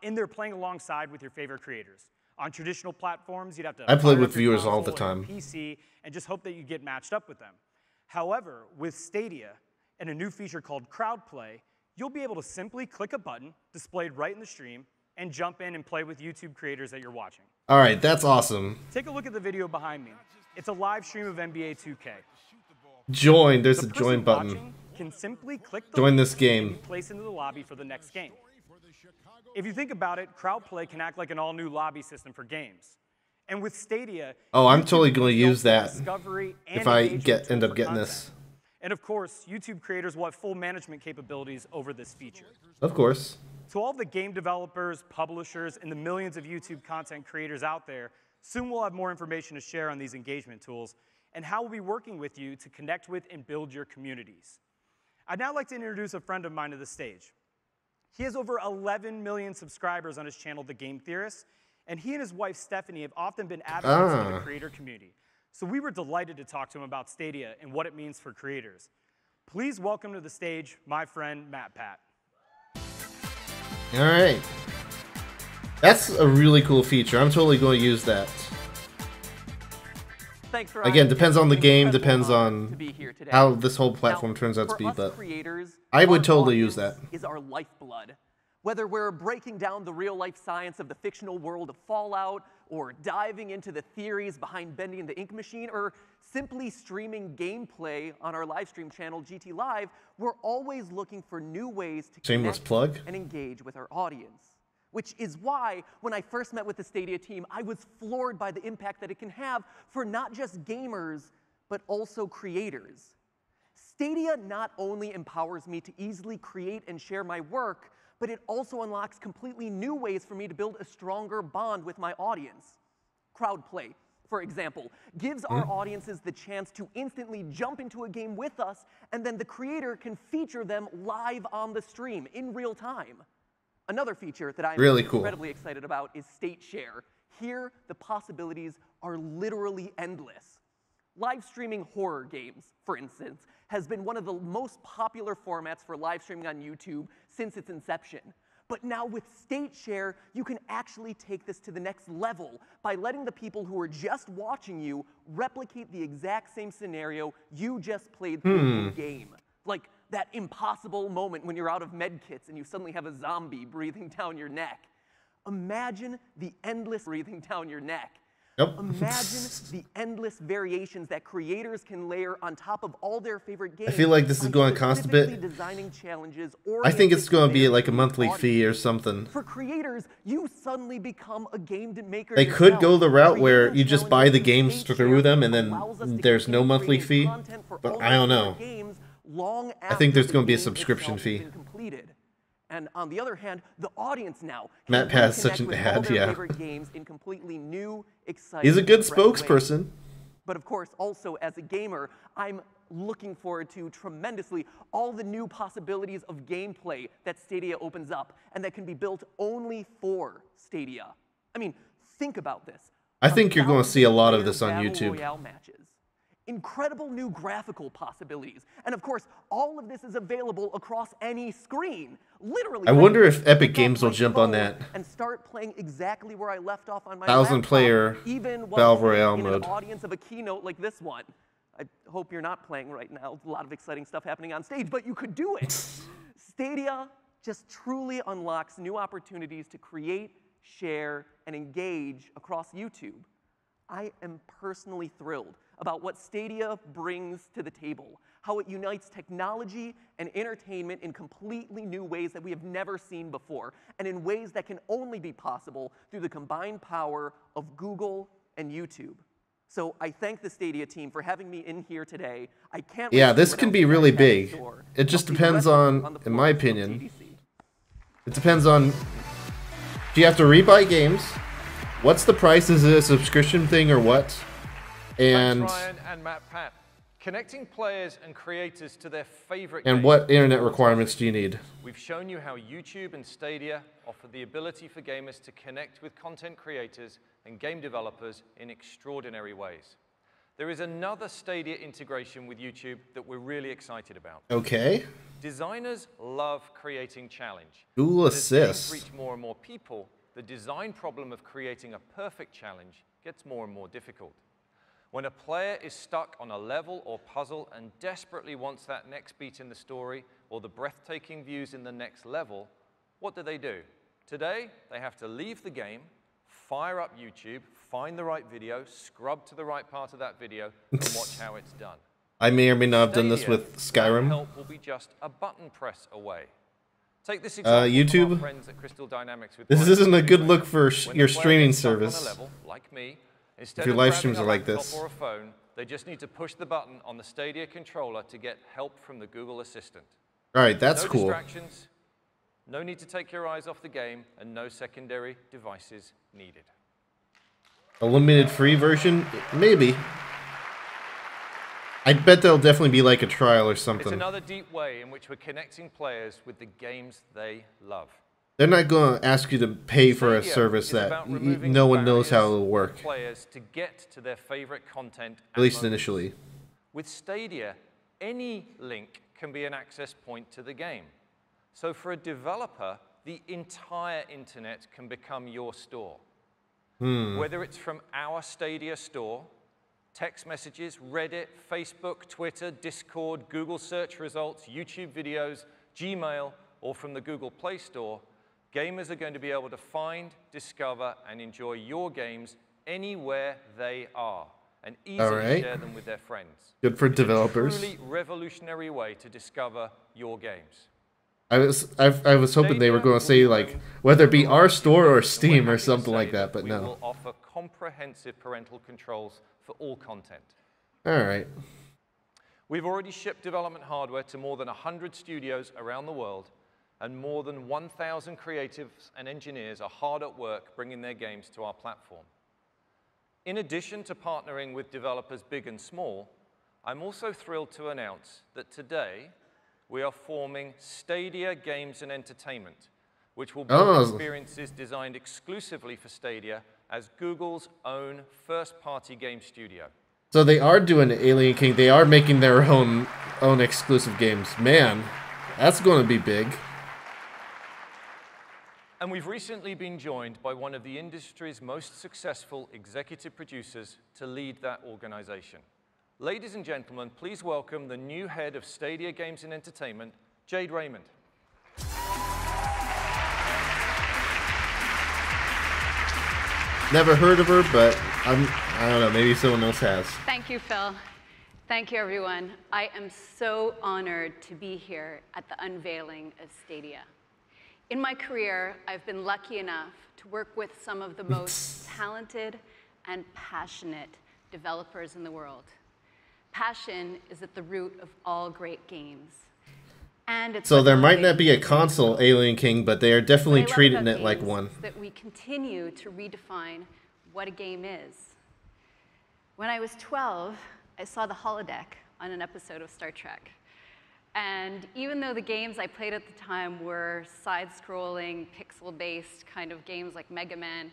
in there playing alongside with your favorite creators. On traditional platforms, you'd have to I play with viewers all the time. PC and just hope that you get matched up with them. However, with Stadia and a new feature called Crowd Play, you'll be able to simply click a button displayed right in the stream and jump in and play with YouTube creators that you're watching. All right, that's awesome. Take a look at the video behind me. It's a live stream of NBA 2K. Join. There's a join button. Can simply click the join this game. And place into the lobby for the next game. If you think about it, Crowd Play can act like an all-new lobby system for games. And with Stadia, I'm totally going to use that if I end up getting this. And of course, YouTube creators will have full management capabilities over this feature. Of course. To all the game developers, publishers, and the millions of YouTube content creators out there, soon we'll have more information to share on these engagement tools and how we'll be working with you to connect with and build your communities. I'd now like to introduce a friend of mine to the stage. He has over 11 million subscribers on his channel, The Game Theorist, and he and his wife, Stephanie, have often been advocates for the creator community. So we were delighted to talk to him about Stadia and what it means for creators. Please welcome to the stage my friend, Matt Pat. All right. That's a really cool feature. I'm totally going to use that. Thanks for Again, depends on the game, depends on how this whole platform turns out to be, but I would totally use that. Is our lifeblood. Whether we're breaking down the real-life science of the fictional world of Fallout, or diving into the theories behind bending the ink machine, or simply streaming gameplay on our live stream channel, GT Live, we're always looking for new ways to Shameless connect plug. and engage with our audience. Which is why, when I first met with the Stadia team, I was floored by the impact that it can have for not just gamers, but also creators. Stadia not only empowers me to easily create and share my work, but it also unlocks completely new ways for me to build a stronger bond with my audience. Crowdplay, for example, gives our audiences the chance to instantly jump into a game with us, and then the creator can feature them live on the stream in real time. Another feature that I'm really cool. incredibly excited about is State Share. Here, the possibilities are literally endless. Live streaming horror games, for instance, has been one of the most popular formats for live streaming on YouTube since its inception. But now with State Share, you can actually take this to the next level by letting the people who are just watching you replicate the exact same scenario you just played through in game. Like that impossible moment when you're out of med kits and you suddenly have a zombie breathing down your neck. Imagine the endless breathing down your neck. Yep. Imagine the endless variations that creators can layer on top of all their favorite games. I feel like this is going to cost a bit. I think it's going to be like a monthly fee or something. For creators, you suddenly become a game maker. They could go the route where you just buy the games through them and then there's no monthly fee, but I don't know. I think there's going to be a subscription fee. And on the other hand, the audience now Matt has such an ad, yeah. favorite games in completely new, exciting, He's a good fresh spokesperson. ways. But of course, also as a gamer, I'm looking forward to tremendously all the new possibilities of gameplay that Stadia opens up and that can be built only for Stadia. I mean, think about this. I think you're going to see a lot of this on YouTube. Royale matches. Incredible new graphical possibilities. And of course, all of this is available across any screen. Literally. I wonder if Epic Games will jump on that. And start playing exactly where I left off on my 1,000-player Battle Royale in mode. An audience of a keynote like this one. I hope you're not playing right now. A lot of exciting stuff happening on stage, but you could do it. Stadia just truly unlocks new opportunities to create, share, and engage across YouTube. I am personally thrilled about what Stadia brings to the table, how it unites technology and entertainment in completely new ways that we have never seen before, and in ways that can only be possible through the combined power of Google and YouTube. So I thank the Stadia team for having me in here today. I can't wait Yeah, to see this what can else be you really guys have in big. store. It just I'll see the depends rest of on, the in floor my of opinion, GDC. it depends on, do you have to rebuy games? What's the price? Is it a subscription thing or what? And Thanks, Ryan and Matt Pat. Connecting players and creators to their favorite and games. what internet requirements do you need? We've shown you how YouTube and Stadia offer the ability for gamers to connect with content creators and game developers in extraordinary ways. There is another Stadia integration with YouTube that we're really excited about. Okay. Designers love creating challenge. Google As games Assist. reach more and more people, the design problem of creating a perfect challenge gets more and more difficult. When a player is stuck on a level or puzzle and desperately wants that next beat in the story or the breathtaking views in the next level, what do? Today, they have to leave the game, fire up YouTube, find the right video, scrub to the right part of that video, and watch how it's done. I may or may not have done this Stadia, with that Skyrim. help will be just a button press away. Take this example from YouTube. our friends at Crystal Dynamics with This isn't a good look for when your the player streaming gets stuck on a service. level, like me, instead If your of live grabbing streams a are like laptop this. or a phone, they just need to push the button on the Stadia controller to get help from the Google Assistant. All right, that's no cool. distractions, no need to take your eyes off the game, and no secondary devices needed. A limited free version? Maybe. I bet there'll definitely be like a trial or It's something. another deep way in which we're connecting players with the games they love. They're not going to ask you to pay for a Stadia service is that about removing no one knows how barriers it'll work, for players to get to their favorite content. at least moments. initially. With Stadia, any link can be an access point to the game. So for a developer, the entire internet can become your store. Whether it's from our Stadia store, text messages, Reddit, Facebook, Twitter, Discord, Google search results, YouTube videos, Gmail, or from the Google Play Store, gamers are going to be able to find, discover, and enjoy your games anywhere they are, and easily share them with their friends. Good for developers. It's a truly revolutionary way to discover your games. I was hoping they were going to say, like, whether it be our store or Steam or something like that, but we no. will offer comprehensive parental controls for all content. All right. We've already shipped development hardware to more than 100 studios around the world, and more than 1,000 creatives and engineers are hard at work bringing their games to our platform. In addition to partnering with developers big and small, I'm also thrilled to announce that today we are forming Stadia Games and Entertainment, which will build experiences designed exclusively for Stadia as Google's own first-party game studio. So they are doing Alien King. They are making their own exclusive games. Man, that's going to be big. And we've recently been joined by one of the industry's most successful executive producers to lead that organization. Ladies and gentlemen, please welcome the new head of Stadia Games and Entertainment, Jade Raymond. Never heard of her, but I don't know, maybe someone else has. Thank you, Phil. Thank you, everyone. I am so honored to be here at the unveiling of Stadia. In my career, I've been lucky enough to work with some of the most talented and passionate developers in the world. Passion is at the root of all great games. And it's So there might not be a console Alien King, but they are definitely treating it like games one. That we continue to redefine what a game is. When I was 12, I saw the holodeck on an episode of Star Trek. And even though the games I played at the time were side-scrolling, pixel-based kind of games like Mega Man,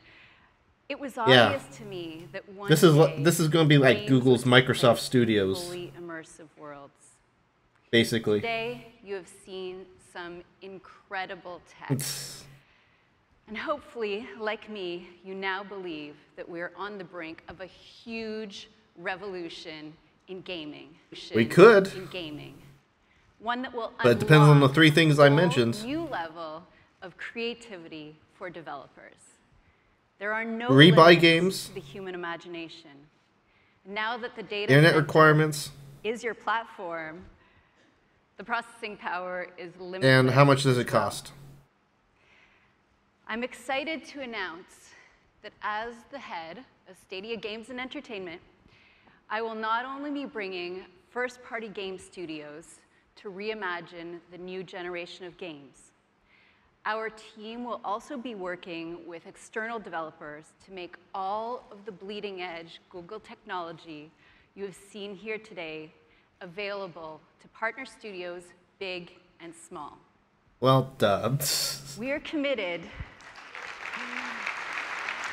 it was obvious to me that one this is going to be like Google's Microsoft Studios. Fully immersive worlds. Basically. Today, you have seen some incredible tech. And hopefully, like me, you now believe that we're on the brink of a huge revolution in gaming. We could. In gaming. One that will But it depends on the three things I mentioned. New level of creativity for developers. There are no Rebuy limits games. to the human imagination. Now that the data Internet center requirements. is your platform, the processing power is limited. And how much does it cost? I'm excited to announce that as the head of Stadia Games and Entertainment, I will not only be bringing first-party game studios to reimagine the new generation of games. Our team will also be working with external developers to make all of the bleeding-edge Google technology you have seen here today available to partner studios big and small. Well, duh. We are committed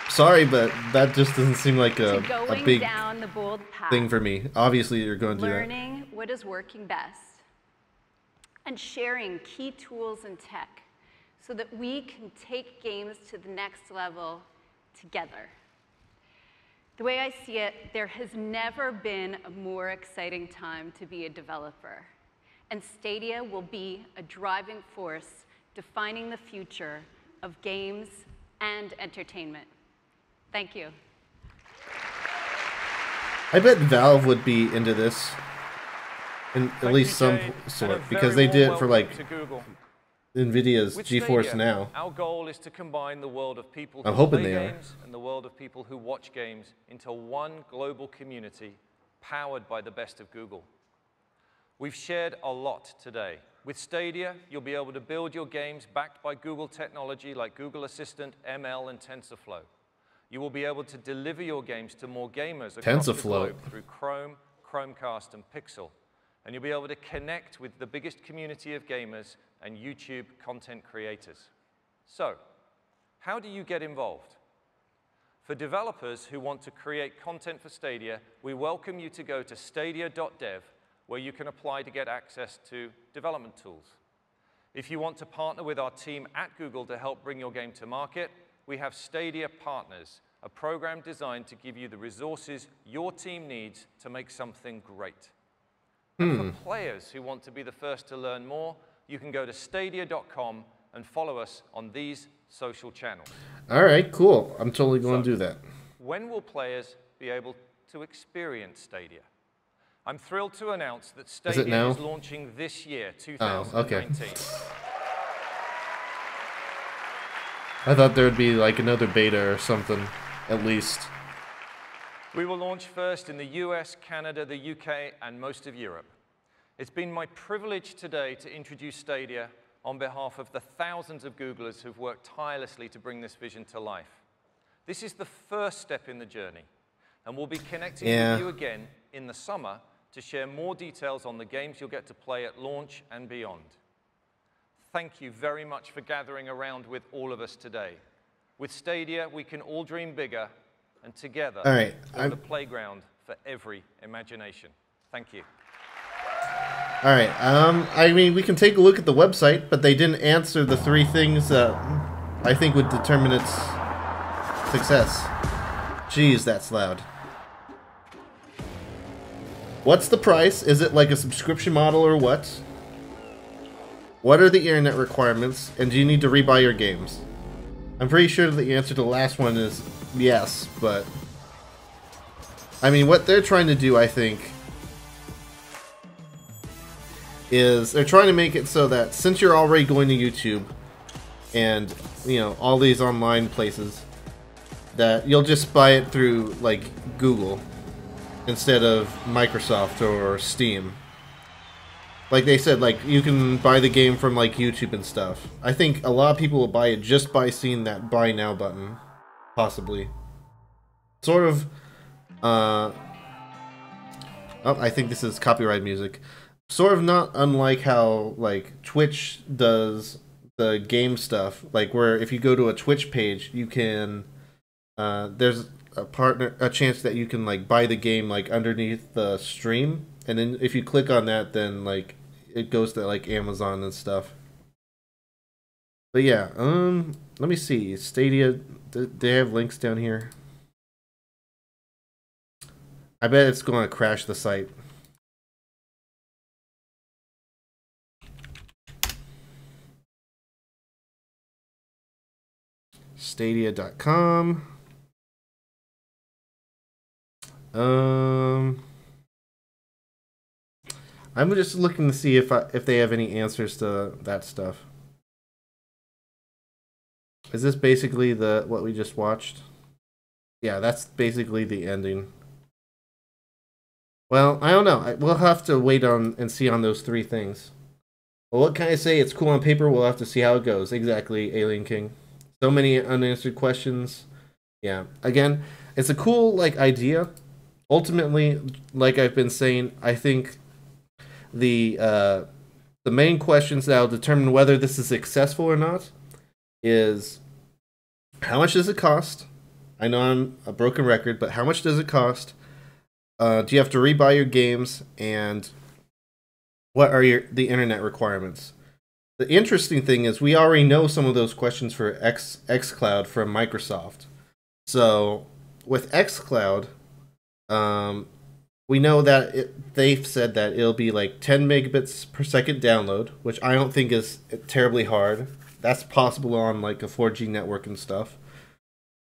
Sorry, but that just doesn't seem like to a going big down the bold path, thing for me. Obviously, you're going to do that. learning what is working best, and sharing key tools and tech so that we can take games to the next level together. The way I see it, there has never been a more exciting time to be a developer. And Stadia will be a driving force defining the future of games and entertainment. Thank you. I bet Valve would be into this, in at least some sort, because they did it for like Nvidia's GeForce Now. Our goal is to combine the world of people I'm who hoping play they are. games and the world of people who watch games into one global community powered by the best of Google. We've shared a lot today. With Stadia, you'll be able to build your games backed by Google technology like Google Assistant, ML, and TensorFlow. You will be able to deliver your games to more gamers across the TensorFlow. globe through Chrome, Chromecast, and Pixel. And you'll be able to connect with the biggest community of gamers and YouTube content creators. So, how do you get involved? For developers who want to create content for Stadia, we welcome you to go to stadia.dev, where you can apply to get access to development tools. If you want to partner with our team at Google to help bring your game to market, we have Stadia Partners, a program designed to give you the resources your team needs to make something great. And for players who want to be the first to learn more, you can go to stadia.com and follow us on these social channels. All right, cool. I'm totally going to do that. When will players be able to experience Stadia? I'm thrilled to announce that Stadia is launching this year, 2019. Oh, okay. I thought there would be like another beta or something, at least. We will launch first in the US, Canada, the UK, and most of Europe. It's been my privilege today to introduce Stadia on behalf of the thousands of Googlers who've worked tirelessly to bring this vision to life. This is the first step in the journey, and we'll be connecting with you again in the summer to share more details on the games you'll get to play at launch and beyond. Thank you very much for gathering around with all of us today. With Stadia, we can all dream bigger, and together build a playground for every imagination. Thank you. All right. I mean, we can take a look at the website, but they didn't answer the 3 things that I think would determine its success. Jeez, that's loud. What's the price? Is it like a subscription model or what? What are the internet requirements? And do you need to rebuy your games? I'm pretty sure the answer to the last one is yes, but I mean, what they're trying to do, I think, is they're trying to make it so that since you're already going to YouTube and, you know, all these online places, that you'll just buy it through, like, Google instead of Microsoft or Steam. Like they said, like, you can buy the game from, like, YouTube and stuff. I think a lot of people will buy it just by seeing that Buy Now button. Possibly. Sort of, oh, I think this is copyright music. Sort of not unlike how, like, Twitch does the game stuff. Like, where if you go to a Twitch page, you can, there's a chance that you can, like, buy the game, like, underneath the stream. And then if you click on that, then, like, it goes to, like, Amazon and stuff. But yeah, let me see. Stadia, they have links down here. I bet it's going to crash the site. Stadia.com. I'm just looking to see if they have any answers to that stuff. Is this basically what we just watched? Yeah, that's basically the ending. Well, I don't know. We'll have to wait on and see on those 3 things. Well, what can I say? It's cool on paper. We'll have to see how it goes. Exactly, Alien King. So many unanswered questions. Yeah. Again, it's a cool, like, idea. Ultimately, like I've been saying, I think the main questions that will determine whether this is successful or not is how much does it cost? I know I'm a broken record, but how much does it cost? Do you have to rebuy your games? And what are the internet requirements? The interesting thing is we already know some of those questions for xCloud from Microsoft. So with xCloud, we know that they've said that it'll be like 10 megabits per second download, which I don't think is terribly hard. That's possible on like a 4G network and stuff.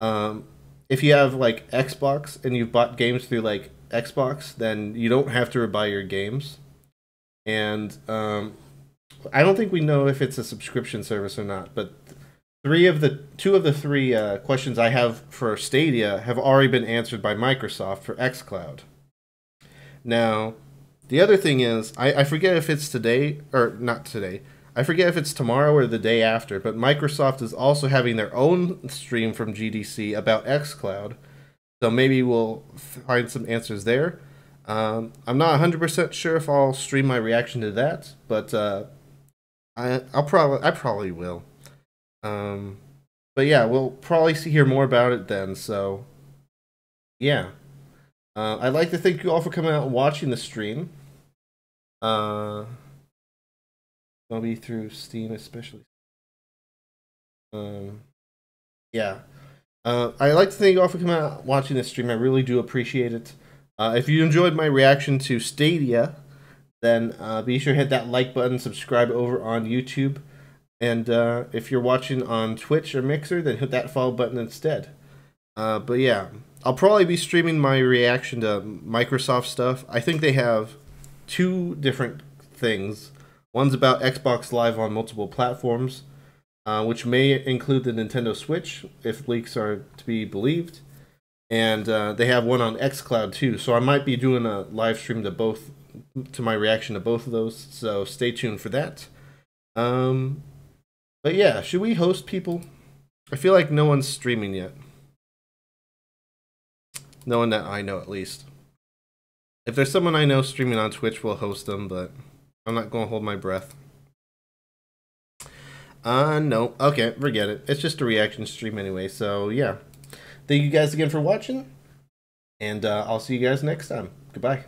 If you have like Xbox and you've bought games through like Xbox, then you don't have to rebuy your games. And I don't think we know if it's a subscription service or not, but two of the three questions I have for Stadia have already been answered by Microsoft for xCloud. Now, the other thing is, I forget if it's today, or not today, I forget if it's tomorrow or the day after, but Microsoft is also having their own stream from GDC about xCloud, so maybe we'll find some answers there. I'm not 100% sure if I'll stream my reaction to that, but I probably will. But yeah, we'll probably hear more about it then. So yeah, I'd like to thank you all for coming out and watching the stream. I'll be through Steam especially. Yeah. I'd like to thank you all for coming out and watching this stream. I really do appreciate it. If you enjoyed my reaction to Stadia, then be sure to hit that like button, subscribe over on YouTube, and if you're watching on Twitch or Mixer, then hit that follow button instead. But yeah, I'll probably be streaming my reaction to Microsoft stuff. I think they have two different things. One's about Xbox Live on multiple platforms, which may include the Nintendo Switch, if leaks are to be believed. And they have one on xCloud too, so I might be doing a live stream to my reaction to both of those, so stay tuned for that. But yeah, should we host people? I feel like no one's streaming yet. No one that I know, at least. If there's someone I know streaming on Twitch, we'll host them, but I'm not going to hold my breath. No. Okay, forget it. It's just a reaction stream anyway, so yeah. Thank you guys again for watching, and I'll see you guys next time. Goodbye.